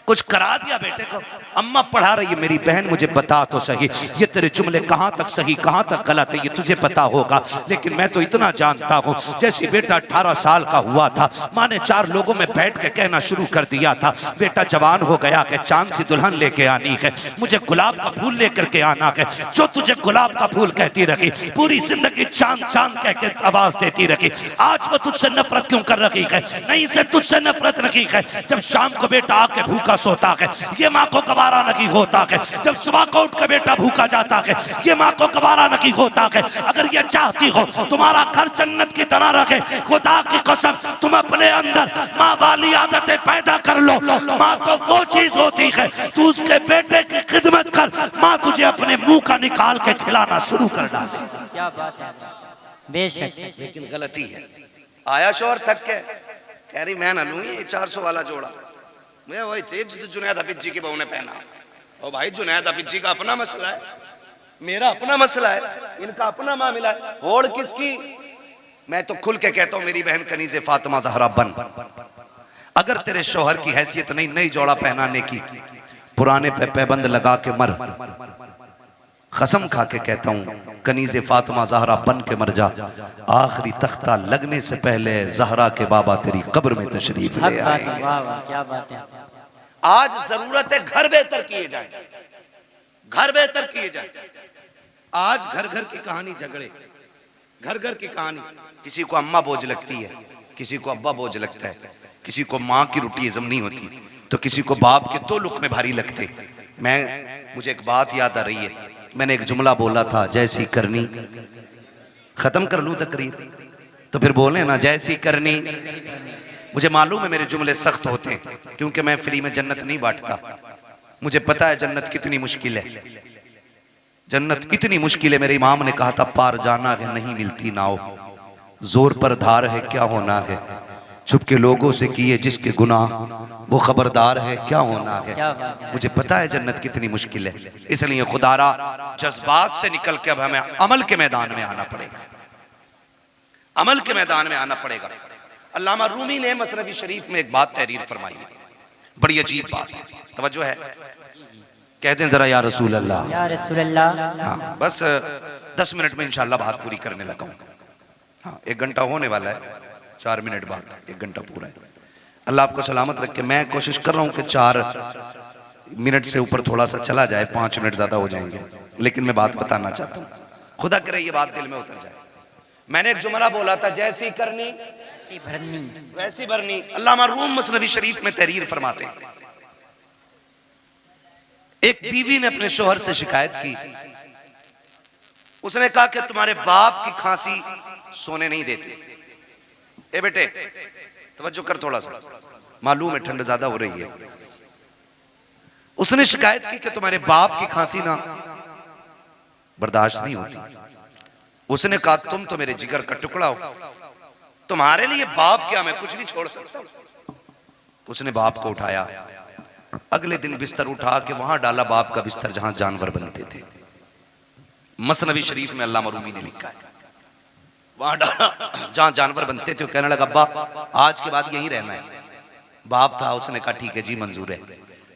कुछ करा दिया बेटे को। अम्मा पढ़ा रही है, मेरी बहन मुझे बता तो सही ये तेरे जुमले कहां तक सही कहां तक गलत है, ये तुझे पता होगा, लेकिन मैं तो इतना जानता हूं, जैसे बेटा 18 साल का हुआ था, माँ ने 4 लोगों में बैठ के कहना शुरू कर दिया था, बेटा जवान हो गया कि चांद सी दुल्हन लेके आनी है, मुझे गुलाब का फूल लेकर के आना है। जो तुझे गुलाब का फूल कहती रही, पूरी जिंदगी चांद चांद कह के आवाज देती रही, आज वो तुझसे नफरत क्यों कर रही है? नहीं से तुझसे नफरत नहीं है। जब शाम को बेटा आके भूखा सोता है, ये माँ को गवारा नहीं होता है। जब सुबह को उठ के बेटा भूखा जाता है, ये माँ को गवारा नहीं होता है। अगर ये चाहती हो तुम्हारा घर जन्नत की तरह रखे, खुदा की कसम तुम अपने अंदर माँ वाली आदतें पैदा कर लो। माँ तो वो चीज होती है, तू उसके बेटे की खिदमत कर, माँ तुझे अपने मुंह का निकाल के खिलाना शुरू कर डाले। क्या बात है, बेशक। लेकिन गलती है, आया शोहर थक के कह रही मैं ना लूं ये 400 वाला जोड़ा, मैं वही थे जो जुनैद हफीज जी की बहू ने पहना। और भाई जुनैद हफीज जी का अपना मसला है, मेरा अपना मसला है, इनका अपना मामला है, होड़ किसकी? मैं तो खुल के कहता हूं मेरी बहन कनीज़े फातिमा ज़हरा बन, अगर तेरे शोहर की हैसियत नहीं नई जोड़ा पहनाने की, पुराने पे पैबंद लगा के मर। कसम खा के कहता हूं कनीज़े फातिमा ज़हरा बन के मर जा, आखिरी तख्ता लगने से पहले ज़हरा के बाबा तेरी कब्र में तशरीफ ले आए। वाह वाह, क्या बात है। आज जरूरत है घर बेहतर किए जाए, घर बेहतर किए जाए। आज घर घर की कहानी झगड़े, घर घर की कहानी, किसी को अम्मा बोझ लगती है, किसी को अब्बा बोझ लगता है, किसी को माँ की रोटी हजम नहीं होती, तो किसी को बाप के 2 लुक़मे भारी लगते। मुझे एक बात याद आ रही है, मैंने एक जुमला बोला था, जैसी करनी, खत्म कर लूं तकरीर, तो फिर बोले ना जैसी करनी। मुझे मालूम है मेरे जुमले सख्त होते हैं, क्योंकि मैं फ्री में जन्नत नहीं बांटता। मुझे पता है जन्नत कितनी मुश्किल है, जन्नत इतनी मुश्किल है। मेरे इमाम ने कहा था पार जाना है नहीं मिलती नाव, जोर पर धार है क्या होना है, छुपके लोगों से किए जिसके गुनाह वो खबरदार है क्या होना है। मुझे पता है जन्नत कितनी मुश्किल है, इसलिए खुदारा जज्बात से निकल के अब हमें अमल के मैदान में आना पड़ेगा, अमल के मैदान में आना पड़ेगा। अल्लामा रूमी ने मसनवी शरीफ में एक बात तहरीर फरमाई है, बड़ी अजीब बात है, तवज्जो है, कहते हैं जरा या रसूल अल्लाह, या रसूल अल्लाह। हाँ बस 10 मिनट में इंशाल्लाह बात पूरी करने लगा हूँ। हाँ 1 घंटा होने वाला है, 4 मिनट बाद 1 घंटा पूरा है। अल्लाह आपको सलामत रखे। मैं कोशिश कर रहा हूँ कि 4 मिनट से ऊपर थोड़ा सा चला जाए, 5 मिनट ज्यादा हो जाएंगे, लेकिन मैं बात बताना चाहता हूँ, खुदा करे ये बात दिल में उतर जाए। मैंने एक जुमला बोला था, जैसी करनी वैसी भरनी, वैसी भरनी। अल्लामा रूम मसनवी शरीफ में तहरीर फरमाते हैं, एक बीवी ने अपने शोहर से शिकायत की, उसने कहा कि तुम्हारे बाप की खांसी सोने नहीं देती। ए बेटे तवज्जो कर थोड़ा सा, मालूम है ठंड ज्यादा हो रही है। उसने शिकायत की कि तुम्हारे बाप की खांसी ना बर्दाश्त नहीं होती। उसने कहा तुम तो मेरे जिगर का टुकड़ा हो, तुम्हारे लिए बाप क्या, मैं कुछ नहीं छोड़ सकता। उसने बाप को उठाया, अगले दिन बिस्तर उठा के वहां डाला, बाप का बिस्तर जहां जानवर बनते थे। मसनवी शरीफ में अल्लामा रूमी ने लिखा है, वहां डाला जहां जानवर बनते थे। कहने लगा अब्बा आज के बाद यहीं रहना है। बाप था, उसने कहा ठीक है जी मंजूर है।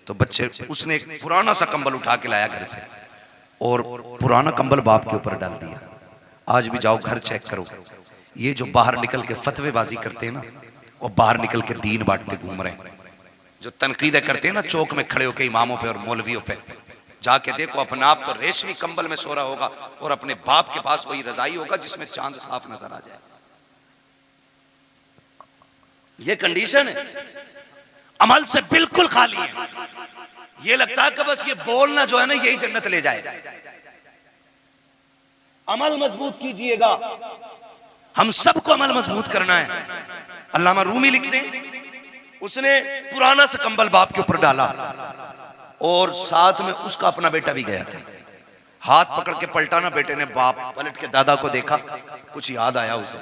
तो बच्चे, उसने एक पुराना सा कंबल उठा के लाया घर से और पुराना कंबल बाप के ऊपर डाल दिया। आज भी जाओ घर चेक करो, ये जो बाहर निकल के फतवेबाजी करते हैं ना, और बाहर निकल के दीन बांटते घूम रहे हैं, जो तनकीदें करते हैं ना चौक में खड़े होकर इमामों पे और मौलवियों पे, जाके देखो अपने आप तो रेशमी कंबल में सो रहा होगा और अपने बाप के पास वही रजाई होगा जिसमें चांद साफ नजर आ जाए। ये कंडीशन है, अमल से बिल्कुल खाली है। ये लगता है कि बस ये बोलना जो है ना यही जन्नत ले जाए। अमल मजबूत कीजिएगा, हम सबको अमल मजबूत करना है। अल्लामा रूमी लिखते हैं, उसने पुराना सा कंबल बाप के ऊपर डाला और साथ में उसका अपना बेटा भी गया था। हाथ पकड़ के पलटाना, बेटे ने बाप पलट के दादा को देखा, कुछ याद आया उसे,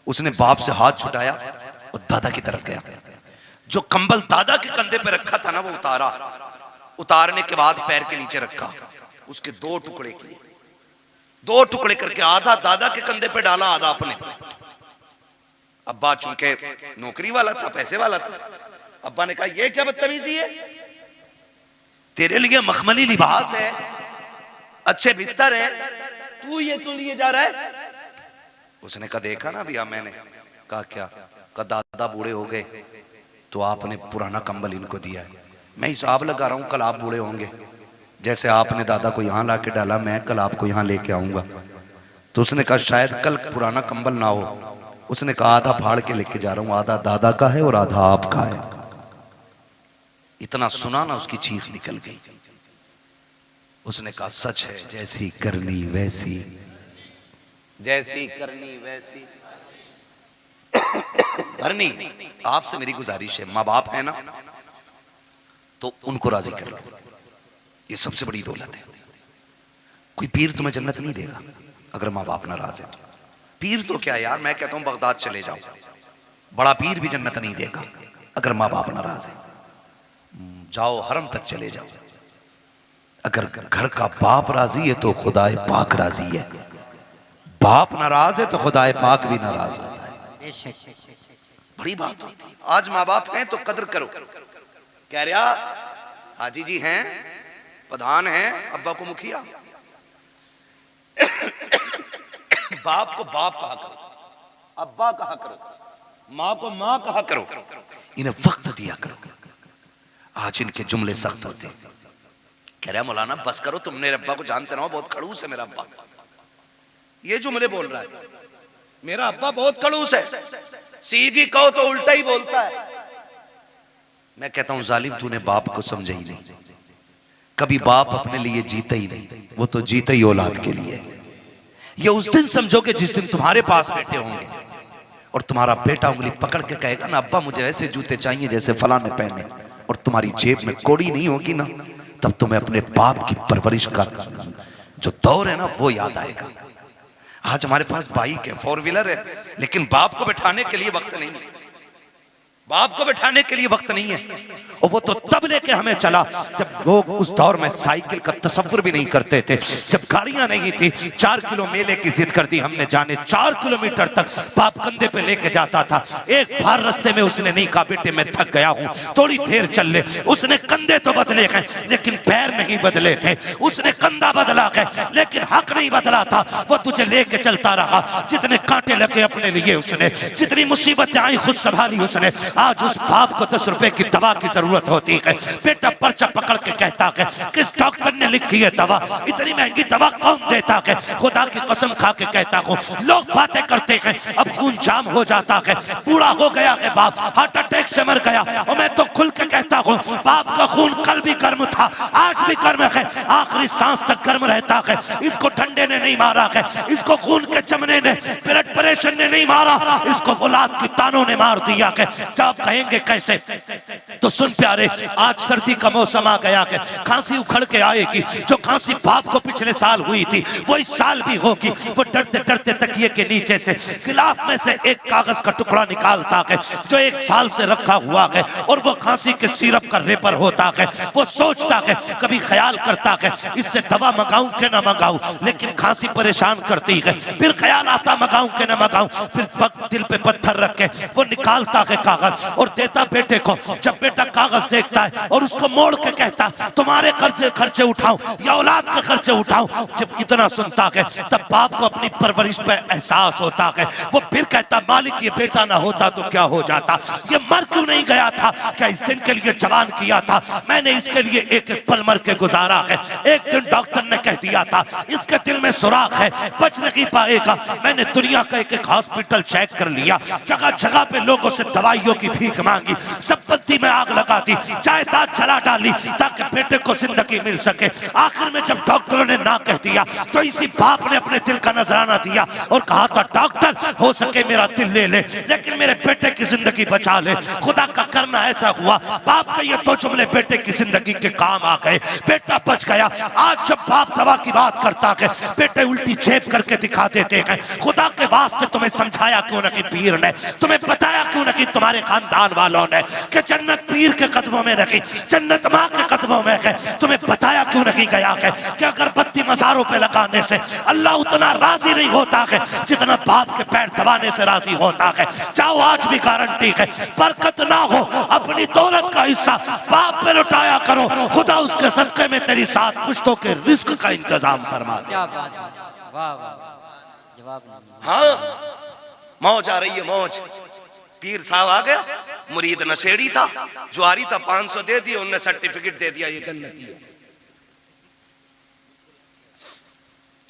उसने बाप से हाथ छुटाया और दादा की तरफ गया। जो कंबल दादा के कंधे पे रखा था ना वो उतारा, उतारने के बाद पैर के नीचे रखा, उसके 2 टुकड़े किए, 2 टुकड़े करके आधा दादा के कंधे पे डाला, आधा अपने। अब्बा चूंकि नौकरी वाला था, पैसे वाला था, अब्बा ने कहा ये क्या बदतमीजी है, तेरे लिए मखमली लिबास है, अच्छे बिस्तर है, तू ये क्यों लिए जा रहा है। उसने कहा देखा ना भैया, मैंने कहा क्या, कहा दादा बूढ़े हो गए तो आपने पुराना कंबल इनको दिया है, मैं हिसाब लगा रहा हूं कल आप बूढ़े होंगे, जैसे आपने दादा को यहां लाके डाला मैं कल आपको यहां लेके आऊंगा। तो उसने कहा शायद कल पुराना कंबल ना हो। उसने कहा आधा फाड़ के लेके जा रहा हूं, आधा दादा का है और आधा आपका है। इतना सुना ना उसकी चीख निकल गई। उसने कहा सच है, जैसी करनी वैसी, जैसी करनी वैसी भरनी। आपसे मेरी गुजारिश है, माँ बाप है ना तो उनको राजी कर लो, ये सबसे बड़ी दौलत है। कोई पीर तुम्हें जन्नत नहीं देगा अगर माँ बाप नाराज है। पीर तो क्या यार, मैं कहता हूं बगदाद चले जाओ, बड़ा पीर भी जन्नत नहीं देगा अगर माँ बाप नाराज है। जाओ हरम तक चले जाओ, अगर घर का बाप राजी है तो खुदाए पाक राजी है, बाप नाराज है तो खुदाए पाक भी नाराज होता है। बड़ी बात होती है। आज माँ बाप हैं तो कदर करो। कह रहा हाजी जी हैं, प्रधान हैं, अब्बा को मुखिया, बाप को बाप कहा करो, अब्बा कहा करो, माँ को माँ कहा करो, इन्हें वक्त दिया करो। आज इनके जुमले सख्त होते हैं। कह रहा मौलाना बस करो, तुम मेरे अब्बा को जानते ना हो, बहुत खड़ूस है मेरा अब्बा। ये जुमले बोल रहा है, मेरा अब्बा बहुत खड़ूस है, सीधी कहो तो उल्टा ही बोलता है। मैं कहता हूं जालिम तूने बाप को समझा ही नहीं, कभी बाप अपने लिए जीता ही नहीं, वो तो जीता ही औलाद के लिए। ये उस दिन समझोगे जिस दिन तुम्हारे पास बैठे होंगे, और तुम्हारा बेटा उंगली पकड़ के कहेगा ना, अब्बा मुझे ऐसे जूते चाहिए जैसे फला ने पहने, और तुम्हारी जेब में कौड़ी नहीं होगी ना, तब तुम्हें अपने बाप की परवरिश का जो दौर है ना वो याद आएगा। आज हमारे पास बाइक है, 4 व्हीलर है, लेकिन बाप को बैठाने के लिए वक्त नहीं है, बाप को बैठाने के लिए वक्त नहीं है। और वो तो तब लेके हमें चला जब लोग उस दौर में साइकिल का तसव्वुर भी नहीं करते थे, जब गाड़ियां नहीं थी। 4 किलो मेले की जिद कर दी हमने, जाने 4 किलोमीटर तक बाप कंधे पे लेके जाता था। एक बार रास्ते में उसने नहीं कहा बेटे मैं थक गया हूं, थोड़ी देर चल ले। उसने कंधे तो बदले गए लेकिन पैर नहीं बदले थे। उसने कंधा बदला गया लेकिन हक नहीं बदला था। वो तुझे लेके चलता रहा, जितने कांटे लगे अपने लिए उसने, जितनी मुसीबतें आई खुद संभाली उसने। आज उस बाप को 10 रुपए की दवा की जरूरत होती है, बेटा पर्चा पकड़ के कहता है किस डॉक्टर ने लिखी है दवा, इतनी महंगी दवा कौन देता है। खुदा की कसम खा के कहता हूँ, लोग बातें करते हैं अब खून जाम हो जाता है, बूढ़ा हो गया है बाप, हार्ट अटैक से मर गया। और मैं तो खुल के कहता हूँ बाप का खून कल भी गर्म था, आज भी गर्म है, आखिरी सांस तक गर्म रहता है। इसको ठंडे ने नहीं मारा है, इसको खून के जमने ने, ब्लड प्रेशर ने नहीं मारा, इसको औलाद की तानों ने मार दिया है। आप कहेंगे कैसे, तो सुन प्यारे, आज सर्दी का मौसम आ गया है, खांसी उखड़ के आएगी। जो खांसी बाप को पिछले साल हुई थी वो इस साल भी होगी। वो डरते डरते तकिए के नीचे से गिलाफ में से एक कागज का टुकड़ा निकालता है जो 1 साल से रखा हुआ है, और वो खांसी के सिरप का रेपर होता है। वो सोचता है, कभी ख्याल करता है इससे दवा मंगाऊं कि ना मंगाऊं, लेकिन खांसी परेशान करती है। फिर ख्याल आता मंगाऊं कि ना मंगाऊं, फिर दिल पे पत्थर रख के वो निकालता है कागज और देता बेटे को। जब बेटा कागज देखता है और उसको मोड़ के कहता तुम्हारे खर्चे उठाऊं या औलाद के खर्चे उठाऊं, जब इतना सुनता है तब बाप को अपनी परवरिश पे एहसास होता है। वो फिर कहता मालिक ये बेटा ना होता तो क्या हो जाता, ये मर क्यों नहीं गया था, क्या इस दिन के लिए जवान किया था मैंने, इसके लिए एक एक पल मर के गुजारा है। एक दिन डॉक्टर ने कह दिया था इसके दिल में सुराख है, बच नहीं पाएगा। मैंने दुनिया का एक एक हॉस्पिटल चेक कर लिया, जगह जगह पे लोगों से दवाइयों की भीख मांगी, संपत्ति में आग लगा दी, जायदाद जला डाली ताकि बेटे को जिंदगी मिल सके। आखिर में जब डॉक्टरों ने ना कह दिया तो इसी बाप ने अपने दिल का नजराना दिया और कहा था डॉक्टर हो सके मेरा दिल ले ले लेकिन मेरे बेटे की जिंदगी बचा ले। खुदा का करना ऐसा हुआ, बाप के ये 2 जुमले बेटे की जिंदगी के काम आ गए, बेटा बच गया। आज जब बाप दवा की बात करता है बेटे उल्टी जेब करके दिखा देते हैं। खुदा के वास्ते तुम्हें समझाया क्यों न कि पीर ने, तुम्हें बताया क्यों न कि तुम्हारे खानदान वालों ने कि जन्नत पीर के कदमों में नहीं, जन्नत माँ के कदमों में है। तुम्हें बताया क्यों नहीं गया है कि अगरबत्ती मज़ारों पे लगाने से अल्लाह उतना राजी नहीं होता है जितना बाप के पैर दबाने से राजी होता है। जाओ आज भी गारंटी है, बरकत ना हो अपनी दौलत का हिस्सा बाप पे लुटाया करो, खुदा उसके सदक़े में तेरी 7 पुश्तों के रिस्क का इंतजाम फरमा दे। क्या बात है, वाह वाह, जवाब नहीं। हाँ मौज आ रही है, मौज। पीर साहब आ गया, मुरीद नशेड़ी था, जुआरी था, 500 दे दिए, उन्हें सर्टिफिकेट दे दिया ये जन्नती है।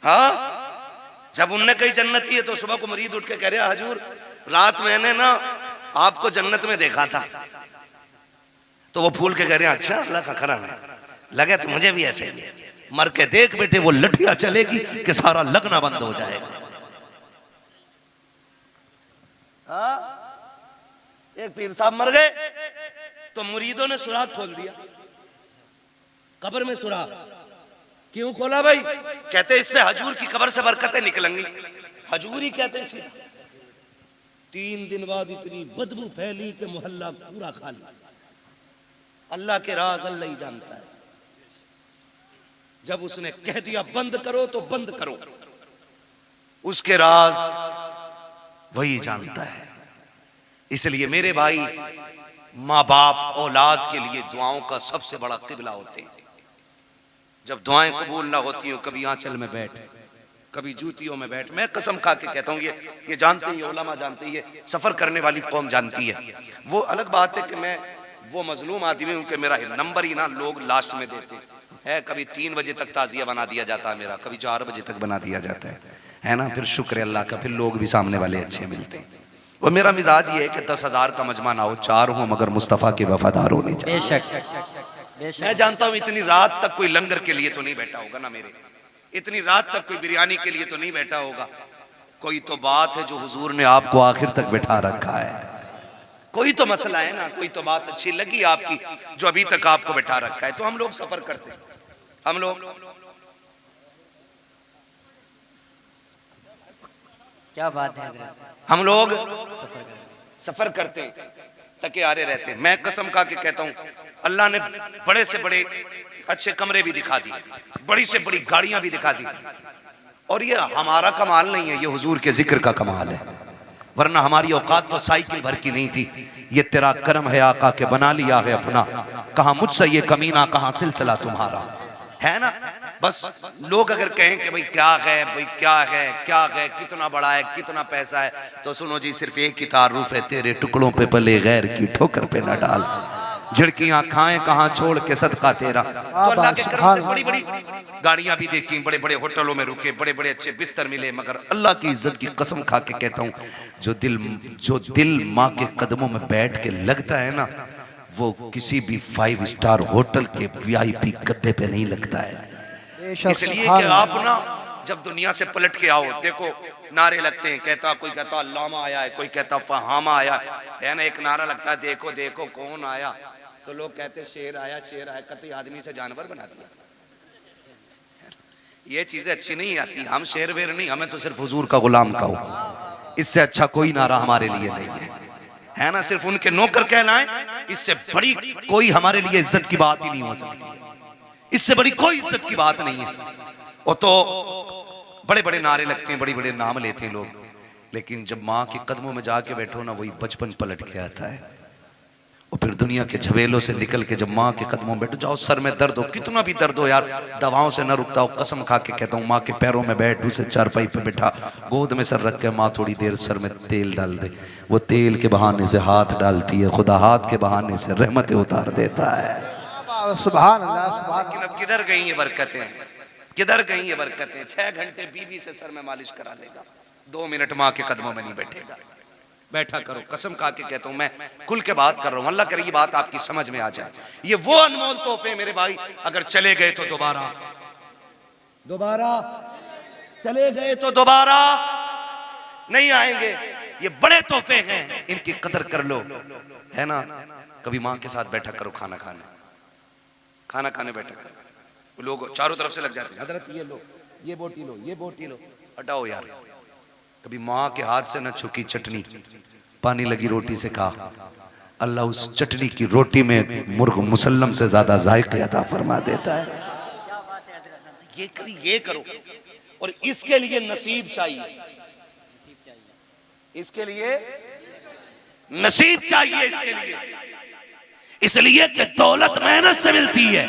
हाँ जब उनने कही जन्नती है तो सुबह को मुरीद उठ के कह रहे हजूर रात मैंने ना आपको जन्नत में देखा था। तो वो फूल के कह रहे अच्छा अल्लाह का करम है, लगे तो मुझे भी ऐसे ही। मर के देख बेटे वो लठिया चलेगी कि सारा लगना बंद हो जाएगा। हाँ एक पीर साहब मर गए तो मुरीदों ने सुराख खोल दिया, कब्र में सुराख। क्यों खोला भाई? कहते इससे हजूर की कब्र से बरकतें निकलेंगी। हजूर ही कहते सीधा। 3 दिन बाद इतनी बदबू फैली कि मोहल्ला पूरा खाली। अल्लाह के राज अल्लाह ही जानता है। जब उसने कह दिया बंद करो तो बंद करो, उसके राज वही जानता है। इसलिए मेरे भाई, माँ बाप औलाद के लिए दुआओं का सबसे बड़ा किबला होते हैं। जब दुआएं कबूल ना होती हो, कभी आंचल में बैठ, कभी जूतियों में बैठ। मैं कसम खा के कहता हूँ, ये जानते ही, उलमा जानते ही, सफर करने वाली कौम जानती है। वो अलग बात है कि मैं वो मजलूम आदमी हूँ कि मेरा नंबर ही ना लोग लास्ट में देते हैं। कभी 3 बजे तक ताजिया बना दिया जाता है मेरा, कभी 4 बजे तक बना दिया जाता है ना। फिर शुक्र अल्लाह का, फिर लोग भी सामने वाले अच्छे मिलते हैं। वो मेरा मिजाज ये है कि 10,000 का मजमा ना हो, 4 हो मगर मुस्तफ़ा के वफादार होने चाहिए। बेशक मैं जानता हूँ इतनी रात तक कोई लंगर के लिए तो नहीं बैठा होगा ना मेरे, इतनी रात तक कोई बिरयानी के लिए तो नहीं बैठा होगा, कोई तो बात है जो हुजूर ने आपको आखिर तक बिठा रखा है, कोई तो मसला है ना, कोई तो बात अच्छी लगी आपकी जो अभी तक आपको बिठा रखा है। तो हम लोग सफर करते हैं, हम लोग क्या बात है हजरत, हम लोग सफर करते हैं, थके हारे रहते हैं। मैं कसम खा के कहता हूं, अल्लाह ने बड़े से बड़े अच्छे कमरे भी दिखा दिए, बड़ी से बड़ी गाड़ियां भी दिखा दी, और ये हमारा कमाल नहीं है, ये हुजूर के जिक्र का कमाल है। वरना हमारी औकात तो साइकिल भर की नहीं थी। ये तेरा करम है आका के बना लिया है अपना, कहां मुझसे ये कमीना, कहां सिलसिला तुम्हारा, है ना। बस लोग अगर कहें कि भाई क्या है, भाई क्या है, क्या है, कितना बड़ा है, कितना पैसा है, तो सुनो जी, सिर्फ एक ही तारुफ है, तेरे टुकड़ों पे पले गैर की ठोकर पे न डाल, झिड़कियां खाएं कहां छोड़ के सदका तेरा। तो अल्लाह के करम से बड़ी बड़ी गाड़ियां भी देखी, बड़े बड़े होटलों में रुके, बड़े बड़े अच्छे बिस्तर मिले, मगर अल्लाह की इज्जत की कसम खा के कहता हूं, जो दिल माँ के कदमों में बैठ के लगता है ना, वो किसी भी 5 स्टार होटल के VIP गद्दे पे नहीं लगता है। इसलिए कि आप ना जब दुनिया से पलट के आओ, देखो नारे लगते हैं, कहता कोई कहता अल्लामा आया है, कोई कहता फहामा आया है ना, एक नारा लगता है देखो देखो कौन आया, तो लोग कहते शेर आया, शेर आया, कतई आदमी से जानवर बना दिया। ये चीजें अच्छी नहीं आती, हम शेर वेर नहीं, हमें तो सिर्फ हुजूर का गुलाम कहो, इससे अच्छा कोई नारा हमारे लिए नहीं है ना। सिर्फ उनके नौकर कहलाएं, इससे बड़ी कोई हमारे लिए इज्जत की बात ही नहीं हो सकती, इससे बड़ी कोई इज्जत की बात नहीं है। वो तो बड़े बड़े नारे लगते हैं, बड़े बड़े नाम लेते हैं लोग, लेकिन जब माँ के कदमों में जाके बैठो ना, वही बचपन पलट के आता है। और फिर दुनिया के झवेलों से निकल के जब माँ के कदमों में बैठो, जाओ सर में दर्द हो, कितना भी दर्द हो यार, दवाओं से न रुकता हो, कसम खा के कहता हूँ, माँ के पैरों में बैठ, उसे चारपाई पे बैठा, गोद में सर रख के माँ थोड़ी देर सर में तेल डाल दे, वो तेल के बहाने से हाथ डालती है, खुदा हाथ के बहाने से रहमतें उतार देता है। सुभान अल्लाह, सुभान। लेकिन अब किधर गई ये बरकतें, किधर गई ये बरकतें। 6 घंटे बीवी से सर में मालिश करा लेगा, 2 मिनट माँ के कदमों में नहीं बैठेगा। बैठा करो, कसम खा के कहता हूं, मैं खुल के बात कर रहा हूं, अल्लाह करे ये बात आपकी समझ में आ जाए। ये वो अनमोल तोहफे मेरे भाई, अगर चले गए तो दोबारा चले गए तो दोबारा नहीं आएंगे। ये बड़े तोहफे हैं, इनकी कदर कर लो, है ना। कभी माँ के साथ बैठा करो, खाना खाने बैठा करो, लोग चारों तरफ से लग जाते हैं, हजरत ये लो, ये बोटी लो, ये बोटी लो, हटाओ यार। कभी माँ के हाथ से न छुकी चटनी, पानी लगी रोटी से खा, अल्लाह उस चटनी की रोटी में मुर्ग मुसल्लम से ज्यादा जायके अता फरमा देता है। ये करो, और इसके लिए नसीब चाहिए, इसके लिए नसीब चाहिए, इसके लिए, इसलिए कि दौलत मेहनत से मिलती है,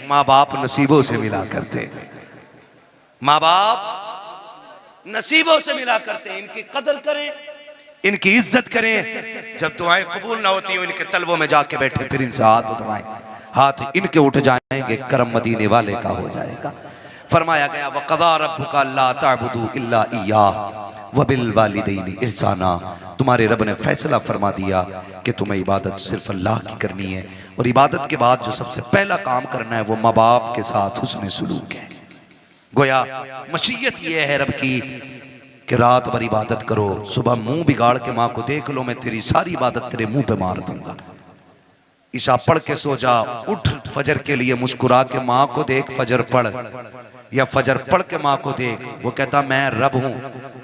माँ बाप नसीबों से मिला करते, माँ बाप नसीबों से मिला करते हैं। इनकी कदर करें, इनकी इज्जत करें। जब दुआएं कबूल ना होती हो, इनके तलवों में जाके बैठे, फिर इनसे हाथ उठवाएं, हाथ इनके उठ जाएंगे, करम मदीने वाले का हो जाएगा। फरमाया गया वक़ज़ा रब्बुका अल्ला ताबुदू इल्ला इय्याह व बिल वालिदैनि इहसाना, तुम्हारे रब ने फैसला फरमा दिया कि तुम्हें इबादत सिर्फ अल्लाह की करनी है, और इबादत के बाद जो सबसे पहला काम करना है वो माँ बाप के साथ हुस्न सलूक है। गोया मशीयत ये है रब की कि रात भर इबादत करो, सुबह मुंह बिगाड़ के माँ को देख लो, मैं तेरी सारी इबादत तेरे मुंह पे मार दूंगा। ईशा पढ़ के सो जा, उठ फजर के लिए मुस्कुरा के माँ को देख, फजर पढ़, या फजर पढ़ के माँ को देख, वो कहता मैं रब हूं,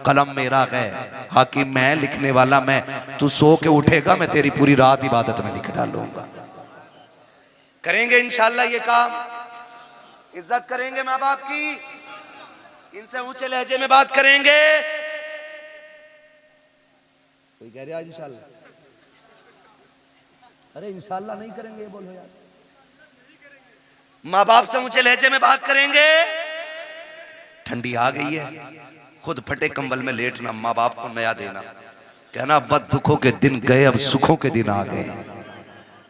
कलम मेरा है, हाकिम मैं, लिखने वाला मैं, तू सो के उठेगा, मैं तेरी पूरी रात इबादत में लिख डालूंगा। करेंगे इंशाल्लाह ये काम, इज्जत करेंगे माँ बाप की, इनसे ऊंचे लहजे में बात करेंगे। कोई कह रहा है इंशाल्लाह, अरे इंशाल्लाह नहीं करेंगे, बोलो यार। माँ बाप से ऊंचे लहजे में बात करेंगे। ठंडी आ गई है, खुद फटे कंबल में लेटना, माँ बाप को नया देना, कहना बद दुखों के दिन गए, अब सुखों के दिन आ गए।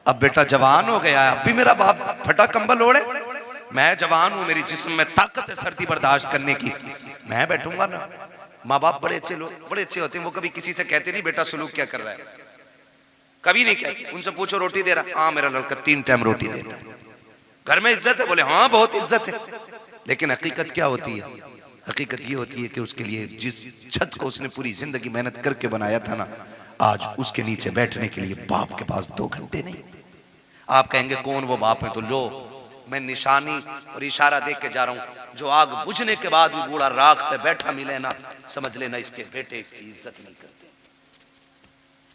अब बेटा जवान हो गया है, अब भी मेरा बाप फटा कंबल ओढ़े, मैं जवान हूं, मेरी जिस्म में ताकत है सर्दी बर्दाश्त करने की, मैं बैठूंगा ना। माँ बाप बड़े अच्छे लोग, बड़े अच्छे होते हैं, वो कभी किसी से कहते नहीं बेटा सुलूक क्या कर रहा है, कभी नहीं कहते। उनसे पूछो रोटी दे रहा, हाँ मेरा लड़का 3 टाइम रोटी देता है। घर में इज्जत है, बोले हाँ बहुत इज्जत है, लेकिन हकीकत क्या होती है, हकीकत ये होती है कि उसके लिए जिस छत को उसने पूरी जिंदगी मेहनत करके बनाया था ना, आज उसके नीचे बैठने के लिए बाप के पास 2 घंटे नहीं। आप कहेंगे कौन वो बाप है, तो लो मैं निशानी और इशारा देख के जा रहा हूं। जो आग बुझने के बाद भी बूढ़ा राख पे बैठा मिले ना, समझ लेना इसके बेटे इसकी इज्जत नहीं करते।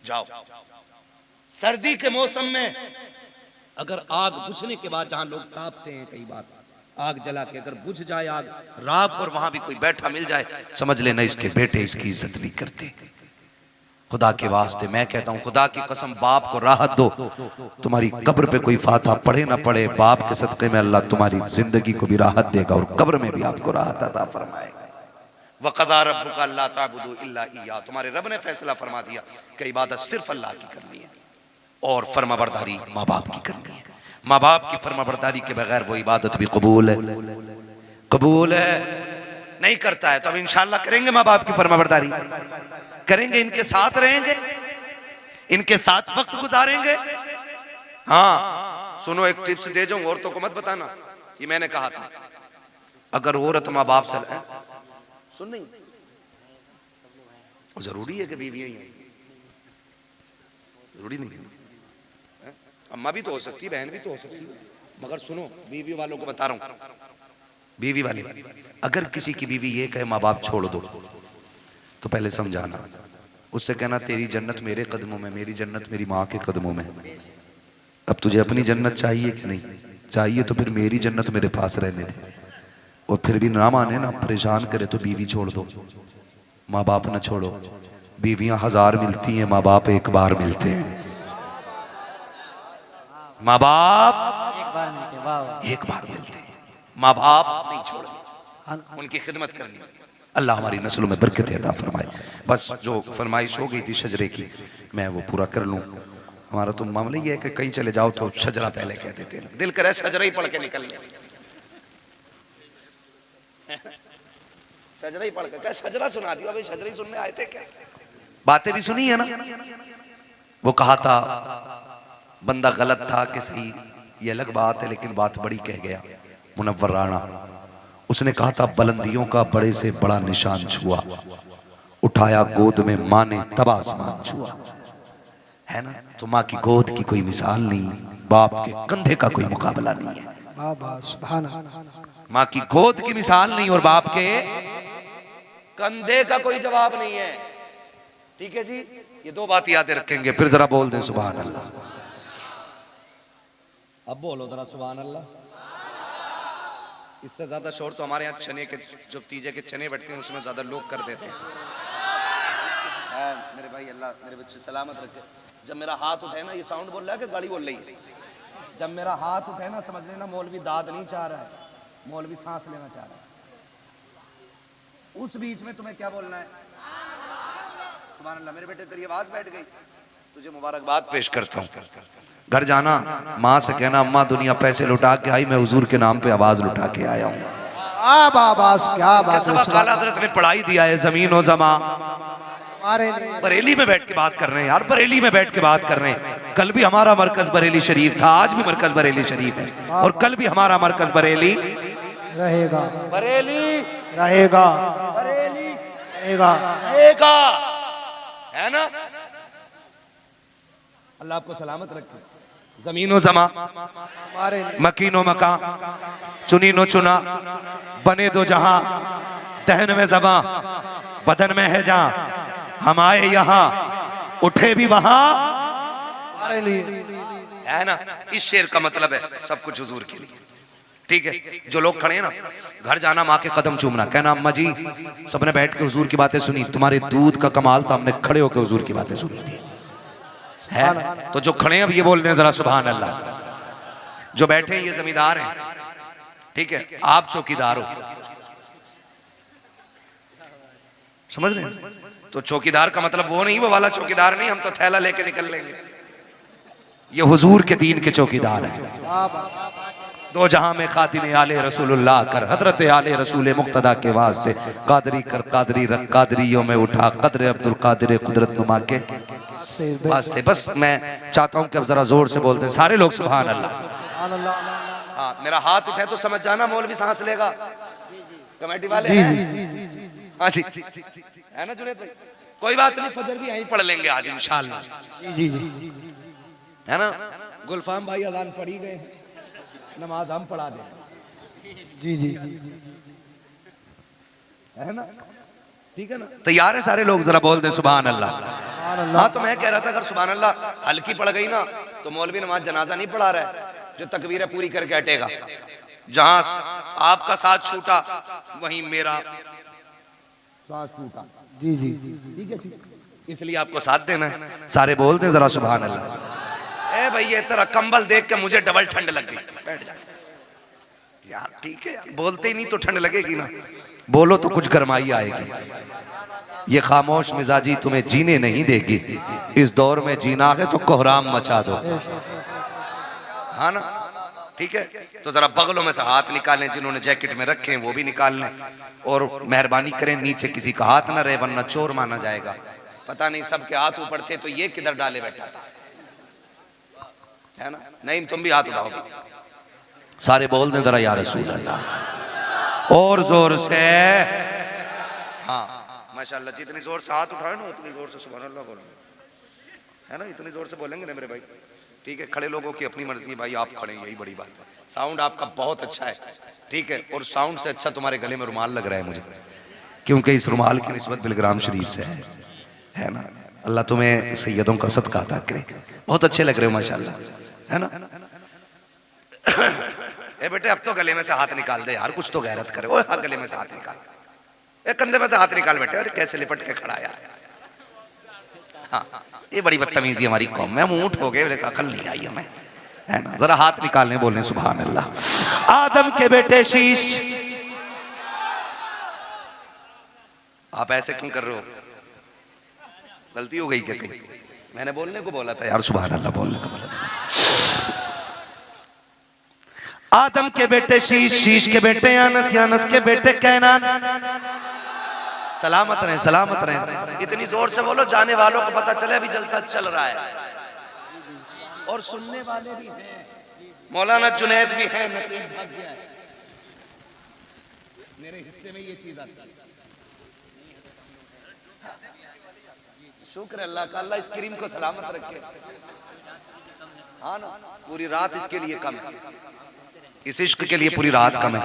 जाओ, सर्दी के मौसम में अगर आग बुझने के बाद जहां लोग तापते हैं, कई बार आग जला के अगर बुझ जाए आग राख और वहां भी कोई बैठा मिल जाए, समझ लेना इसके बेटे इसकी इज्जत नहीं करते। खुदा के वास्ते मैं कहता हूं, खुदा की कसम, बाप को राहत दो। तुम्हारी कब्र पे कोई फातहा पढ़े ना पढ़े, बाप के सदक़े में अल्लाह तुम्हारी जिंदगी को भी राहत देगा और कब्र में भी आपको राहत अता फरमाएगा। वक़ज़ा रब्बुका अल्ला ताबुदू इल्ला इय्याहु, तुम्हारे रब ने फैसला फरमा दिया कि इबादत सिर्फ अल्लाह की करनी है और फरमाबरदारी माँ बाप की करनी है। माँ बाप की फरमाबरदारी के बगैर वो इबादत भी कबूल है, कबूल है। नहीं करता है तो अब इंशाअल्लाह करेंगे, माँ बाप की फरमाबरदारी करेंगे, इनके साथ रहेंगे, इनके साथ वक्त गुजारेंगे। हाँ सुनो, एक टिप्स दे जाऊं, औरतों को मत बताना, ये मैंने कहा था। अगर औरत माँ बाप से सुन नहीं, जरूरी है कि बीवियां ही हैं, जरूरी नहीं है। अम्मा भी तो हो सकती है, बहन भी तो हो सकती है, मगर सुनो बीवी वालों को बता रहा हूं, बीवी वाले अगर किसी की बीवी ये कहे माँ बाप छोड़ दो, तो पहले समझाना, उससे कहना तेरी जन्नत मेरे कदमों में, मेरी जन्नत मेरी माँ के कदमों में। अब तुझे अपनी जन्नत चाहिए कि नहीं चाहिए, तो फिर मेरी जन्नत मेरे पास रहने दे। और फिर भी ना माने ना, परेशान करे, तो बीवी छोड़ दो, माँ बाप ना छोड़ो। बीवियां 1000 मिलती हैं, माँ बाप एक बार मिलते हैं। माँ बाप एक बार मिलते हैं, माँ बाप नहीं छोड़ने, उनकी खिदमत करनी। अल्लाह हमारी नस्लों में बरकत अता फरमाए। बस जो फरमाइश हो गई थी शजरे की, मैं वो पूरा कर लूँ। हमारा तो मामला ये है कि कहीं चले जाओ तो शजरा पहले कह देते हैं, दिल करे शजरा ही पढ़ के निकल ले, शजरा ही पढ़ के क्या शजरा सुना दिया, अभी शजरा ही सुनने आए थे क्या? बातें भी सुनी है ना। वो कहा था बंदा गलत था कि सही, ये अलग बात है, लेकिन बात बड़ी कह गया मुनव्वर राणा। उसने कहा था बुलंदियों का बड़े से बड़ा निशान छुआ, उठाया गोद में माँ ने तब आसमान छुआ। है ना, तो माँ की गोद की कोई मिसाल नहीं, बाप के कंधे का कोई मुकाबला नहीं है। माँ की गोद की मिसाल नहीं और बाप के कंधे का कोई जवाब नहीं है। ठीक है जी, ये 2 बात याद रखेंगे, फिर जरा बोल दें सुभान अल्लाह। अब बोलो जरा सुभान अल्लाह। इससे ज्यादा शोर तो हमारे यहाँ चने के, जो तीजे के चने बैठते हैं उसमें ज्यादा लोग कर देते हैं। मेरे भाई अल्लाह मेरे बच्चे सलामत रखे। जब मेरा हाथ उठे ना, ये साउंड बोल रहा है कि गाड़ी बोल रही है? जब मेरा हाथ उठे ना, समझ लेना मौलवी दाद नहीं चाह रहा है, मौलवी सांस लेना चाह रहा है। उस बीच में तुम्हें क्या बोलना है? सुभान अल्लाह। मेरे बेटे तेरी आवाज बैठ गई, तुझे मुबारकबाद पेश करता हूँ। घर जाना, माँ से कहना अम्मा दुनिया पैसे लुटा के आई, मैं हुजूर के नाम पे आवाज लुटा के आया हूँ। क्या बात है। काला हज़रत ने पढ़ाई दिया है जमीन और जमा। बरेली में बैठ के बात कर रहे हैं यार, बरेली में बैठ के बात कर रहे हैं। कल भी हमारा मरकज बरेली शरीफ था, आज भी मरकज बरेली शरीफ है, और कल भी हमारा मरकज बरेली रहेगा, बरेली रहेगा, बरेली रहेगा, रहेगा। है ना? अल्लाह आपको सलामत रखे। जमीनो जमा, मकीनो मका, चुनीनो चुना, बने दो जहां, दहन में जबा, बदन में है जहां, हम आए यहाँ, उठे भी वहां। है ना? इस शेर का मतलब है सब कुछ हुजूर के लिए। ठीक है, जो लोग खड़े हैं ना, घर जाना माँ के कदम चूमना, कहना अम्मा जी सबने बैठ के हुजूर की बातें सुनी, तुम्हारे दूध का कमाल था, हमने खड़े होकर हुजूर की बातें सुनी थी। है तो जो खड़े हैं अब ये बोल दें जरा सुभान अल्लाह। जो बैठे हैं ये जमींदार हैं, ठीक है, आप चौकीदार हो, समझ रहे हैं? तो चौकीदार का मतलब वो नहीं, वो वाला चौकीदार नहीं, हम तो थैला लेके निकल लेंगे। ये हुजूर के दीन के चौकीदार हैं। 2 जहां में खातिम आले रसूलुल्लाह कर, हजरत आले रसूल मुक्तदा के वास्ते कादरी कर, कादरी रख, कादरियों में उठा कदर अब्दुल कादिर कुदरत नुमा के वास्ते। बस मैं चाहता हूं कि अब जरा जोर से बोलते हैं सारे लोग सुभान अल्लाह। हाँ, मेरा हाथ उठे तो समझ जाना मौलवी सांस लेगा। कमेटी वाले हैं? हाँ जी है ना जुनेद भाई? कोई बात नहीं, फजर भी यहीं पढ़ लेंगे आज इंशाल्लाह। जी जी है ना? गुलफाम भाई अजान पढ़ी गए, नमाज हम पढ़ा दें। जी जी है ना? ठीक है ना? तैयार है सारे लोग? जरा बोल दें सुभान अल्लाह। हाँ तो मैं कह रहा था अगर सुभान अल्लाह हल्की पड़ गई ना तो मौलवी नमाज जनाजा नहीं पढ़ा रहा है, जो तकबीरें पूरी करके हटेगा। जहां आपका साथ छूटा वहीं मेरा साथ छूटा। जी जी ठीक है, इसलिए आपको साथ देना है। सारे बोल दें जरा सुभान अल्लाह। ए भाई ये तेरा कंबल देख के मुझे डबल ठंड लग गई। बैठ जा यार, ठीक है यार, बोलते ही नहीं तो ठंड लगेगी ना, बोलो तो कुछ गरमाई आएगी। ये खामोश मिजाजी तुम्हें जीने नहीं देगी, इस दौर में जीना है तो कोहराम मचा दो। हाँ ना? ठीक है, तो जरा बगलों में से हाथ निकालें, जिन्होंने जैकेट में रखे हैं वो भी निकाल लें, और मेहरबानी करें नीचे किसी का हाथ ना रहे वरना चोर माना जाएगा। पता नहीं सबके हाथ ऊपर थे तो ये किधर डाले बैठा था, है ना? नहीं तुम भी हाथ उठाओ। सारे बोल दें जरा या रसूल अल्लाह, और जोर से। हाँ माशाल्लाह, जितनी जोर से हाथ उठाए ना उतनी जोर से सुभान अल्लाह बोलेंगे, है ना? इतनी जोर से बोलेंगे ना मेरे भाई। ठीक है, खड़े लोगों की अपनी मर्जी है भाई, आप खड़े यही बड़ी बात है। साउंड आपका बहुत अच्छा है, ठीक है, और साउंड से अच्छा तुम्हारे गले में रुमाल लग रहा है मुझे, क्योंकि इस रुमाल की निस्बत बिलग्राम शरीफ से है ना? अल्लाह तुम्हें सैयदों का सदका अता करे, बहुत अच्छे लग रहे हो माशाल्लाह, है ना? ए बेटे अब तो गले में से हाथ निकाल दे यार, कुछ तो गैरत करे। ओए हाँ, गले में से हाथ निकाल, ए कंधे में से हाथ निकाल बेटे। अरे कैसे लिपट के खड़ा यार। हाँ ये बड़ी बदतमीजी हमारी कौम में, हम ऊंट हो गए, अकल नहीं आई हमें, है ना? जरा हाथ निकालने बोलने सुभान अल्लाह। आदम के बेटे शीश, आप ऐसे क्यों कर रहे हो? गलती हो गई क्या कहीं? मैंने बोलने को बोला था यार, सुभान अल्लाह बोलने को बोला था। आदम के बेटे शीश, शीश के बेटे यानस, यानस के बेटे कैनान। सलामत रहे, सलामत रहे। इतनी जोर से बोलो जाने वालों को पता चले अभी जलसा चल रहा है, और सुनने वाले भी हैं। मौलाना जुनैद भी है, नकीब भाग गया है, मेरे हिस्से में ये चीज आती है। शुक्र अल्लाह का, अल्लाह इस करीम को सलामत रखे। हाँ ना, पूरी रात इसके लिए कम है, इस इश्क के लिए पूरी रात कम है।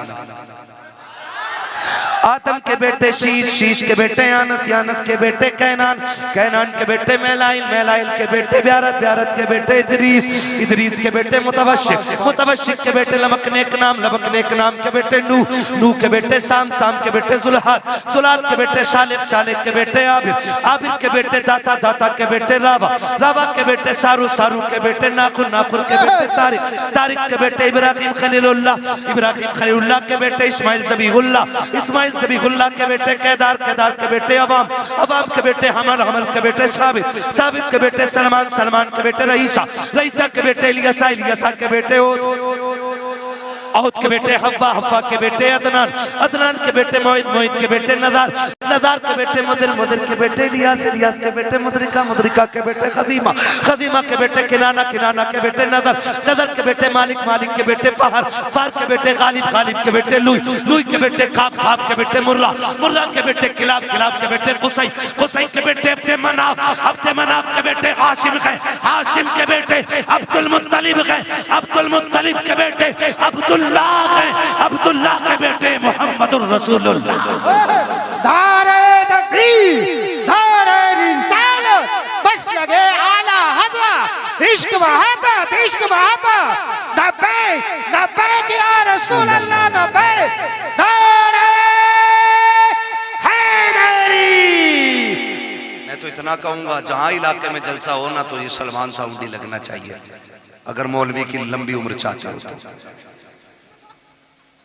आदम के बेटे शीश, शीश के बेटे यानस, यानस के बेटे कैनान, कैनान के बेटे मेलाइल, मेलाइल के बेटे ब्यारत, ब्यारत के बेटे इदरीस, इदरीस के बेटे मुतवशिक, मुतवशिक के बेटे लमकनेक नाम, लमकनेक नाम के बेटे नूह, नूह के बेटे शाम, शाम के बेटे जुल्हाद, जुल्हाद के बेटे शालिक, शालिक के बेटे आबिर, आबिर के बेटे दाता, दाता के बेटे रावा, रावा के बेटे सारू, सारू के बेटे नाखुर, नाखुर के बेटे तारिक, तारिक के बेटे इब्राहिम खलीलुल्लाह, इब्राहिम खलीलुल्लाह के बेटे इस्माइल ज़बीहुल्लाह, इस्माइल ज़बीहुल्लाह के बेटे केदार, केदार के बेटे अवाम, अवाम के बेटे हमल, हमल के बेटे साबित, साबित के बेटे सलमान, सलमान के बेटे रईसा, रईसा के बेटे इलियासा, इलियासा के बेटे औद के बेटे हव्वा, हव्वा के बेटे अदनान, अदनान के बेटे मोहित, मोहित के बेटे नदार, नदार के बेटे मुदिर, मुदिर के बेटे इलियास, इलियास के बेटे मुदरिका, मुदरिका के बेटे खदीमा, खदीमा के बेटे किनाना, किनाना के बेटे नदर, नदर के बेटे मालिक, मालिक के बेटे फहर, फहर के बेटे गालिब, गालिब के बेटे लुई, लुई के बेटे काब, काब के बेटे मुर्रा, मुर्रा के बेटे किलाब, किलाब के बेटे कुसई, कुसई के बेटे अब्दे मनाफ, अब्दे मनाफ के बेटे हाशिम गए, हाशिम के बेटे अब्दुल मुत्तलिब गए, अब्दुल मुत्तलिब के बेटे अब्दुल्लाह है, अब्दुल्लाह के बेटे मोहम्मदुर रसूलुल्लाह। धारे तकबीर, धारे रिसालत, बस लगे आला हज़रत, इश्क मोहब्बत, इश्क मोहब्बत, लब्बैक, लब्बैक या रसूल अल्लाह, लब्बैक, धारे हैदरी। मैं तो इतना कहूंगा, जहां इलाके में जलसा हो ना तो ये सलमान साउंड ही लगना चाहिए, अगर मौलवी की लंबी उम्र चाहते हो तो,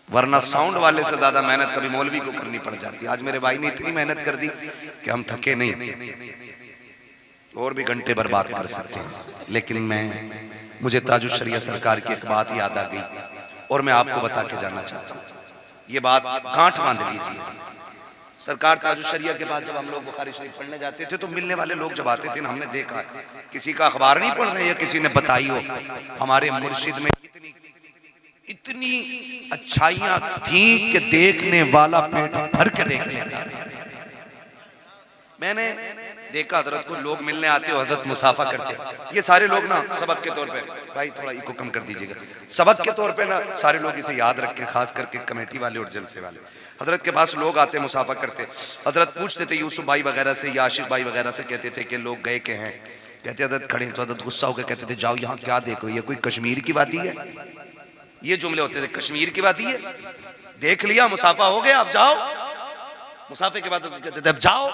वरना साउंड वाले से ज्यादा मेहनत कभी मौलवी को करनी पड़ जाती है। आज मेरे भाई ने इतनी मेहनत कर दी कि हम थके नहीं, और भी घंटे बर्बाद कर सकते हैं, लेकिन मुझे ताजुश शरिया सरकार की एक बात याद आ गई और मैं आपको बता के जाना चाहता हूँ। ये बात गांठ बांध लीजिए। सरकार ताजुश शरिया के बाद जब हम लोग बुखारी शरीफ पढ़ने जाते थे तो मिलने वाले लोग जब आते थे ना, हमने देखा किसी का अखबार नहीं पढ़ रहे या किसी ने बताई हो, हमारे मुर्शिद में इतनी अच्छाइयां थी कि देखने वाला पेट भर के देख लेता। मैंने देखा हजरत को लोग मिलने आते हो, हजरत मुसाफा करते हो। ये सारे लोग ना सबक के तौर पे, भाई थोड़ा इको कम कर दीजिएगा, सबक के तौर पे ना सारे लोग इसे याद रखें, खास करके कमेटी वाले और जलसे वाले। हजरत के पास लोग आते मुसाफा करते, हजरत पूछते थे यूसुफ भाई वगैरह से या आशिक भाई वगैरह से, कहते थे कि लोग गए के हैं, कहते हजरत खड़े तो हजरत गुस्सा होकर कहते थे जाओ यहाँ क्या देख रही है, कोई कश्मीर की वादी है? ये जुमले होते थे, कश्मीर की वादी है, देख लिया मुसाफा हो गया अब जाओ। मुसाफे के बाद कहते थे अब जाओ।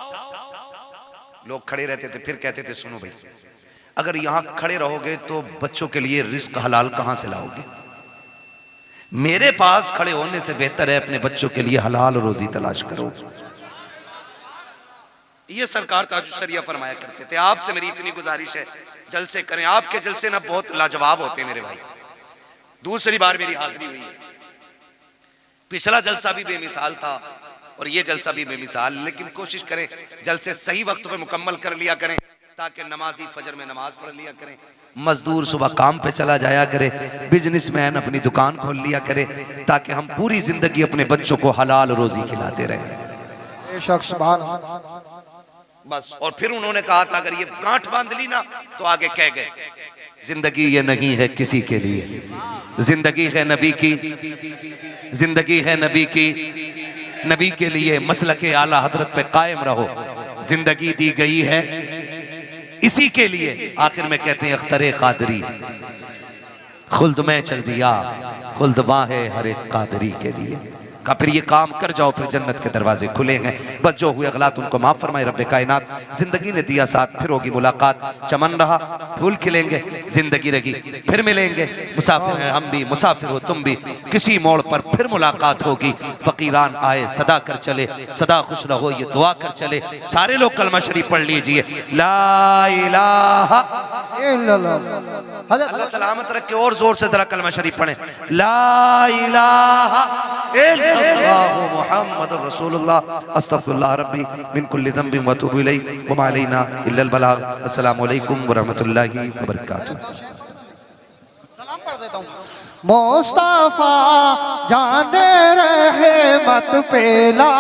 लोग खड़े रहते थे, फिर कहते थे सुनो भाई, अगर यहां खड़े रहोगे तो बच्चों के लिए रिस्क हलाल कहां से लाओगे? मेरे पास खड़े होने से बेहतर है अपने बच्चों के लिए हलाल रोजी तलाश करो। ये सरकार ताजुल शरिया फरमाया करते थे। आपसे मेरी इतनी गुजारिश है, जलसे करें, आपके जलसे ना बहुत लाजवाब होते हैं मेरे भाई। दूसरी बार मेरी हाजिरी हुई है, पिछला जलसा भी बेमिसाल था और ये जलसा भी बेमिसाल, लेकिन कोशिश करें जलसे सही वक्त पे मुकम्मल कर लिया करें ताकि नमाजी फजर में नमाज पढ़ लिया करें, मजदूर सुबह काम पे चला जाया करे, बिजनेसमैन अपनी दुकान खोल लिया करे, ताकि हम पूरी जिंदगी अपने बच्चों को हलाल रोजी खिलाते रहें। बस। और फिर उन्होंने कहा था अगर ये गांठ बांध ली ना तो आगे कह गए, जिंदगी ये नहीं है किसी के लिए, जिंदगी है नबी की, जिंदगी है नबी की, नबी के लिए मसलके आला हजरत पे कायम रहो, जिंदगी दी गई है इसी के लिए। आखिर में कहते हैं अख्तरे कादरी, खुल्द में चल दिया, खुल्द वहां है हर एक कादरी के लिए। का फिर ये काम कर जाओ, फिर जन्नत के दरवाजे खुले हैं। बस जो हुए गलत उनको माफ फरमाए रब्बे कायनात। जिंदगी ने दिया साथ, फिर होगी मुलाकात, चमन रहा फूल खिलेंगे, जिंदगी रही फिर मिलेंगे। मुसाफिर हैं हम भी, मुसाफिर हो तुम भी, किसी मोड़ पर फिर मुलाकात होगी। फकीरान आए सदा कर चले, सदा खुश रहो ये दुआ कर चले। सारे लोग कलमा शरीफ पढ़ लीजिए, ला इलाहा इल्लल्लाह। अल्लाह सलामत रखे, और जोर से जरा कलमा शरीफ पढ़े, ला इलाहा इल्लल्लाह मुहम्मदुर रसूलुल्लाह अस्तगफिरुल्लाह रब्बी मिन कुल्लि ज़ंबि व अतूबु इलैहि व मा अलैना इल्लल बलाग। अस्सलामु अलैकुम व रहमतुल्लाहि व बरकातुहू। मुस्तफा जाने रहे मत पेला।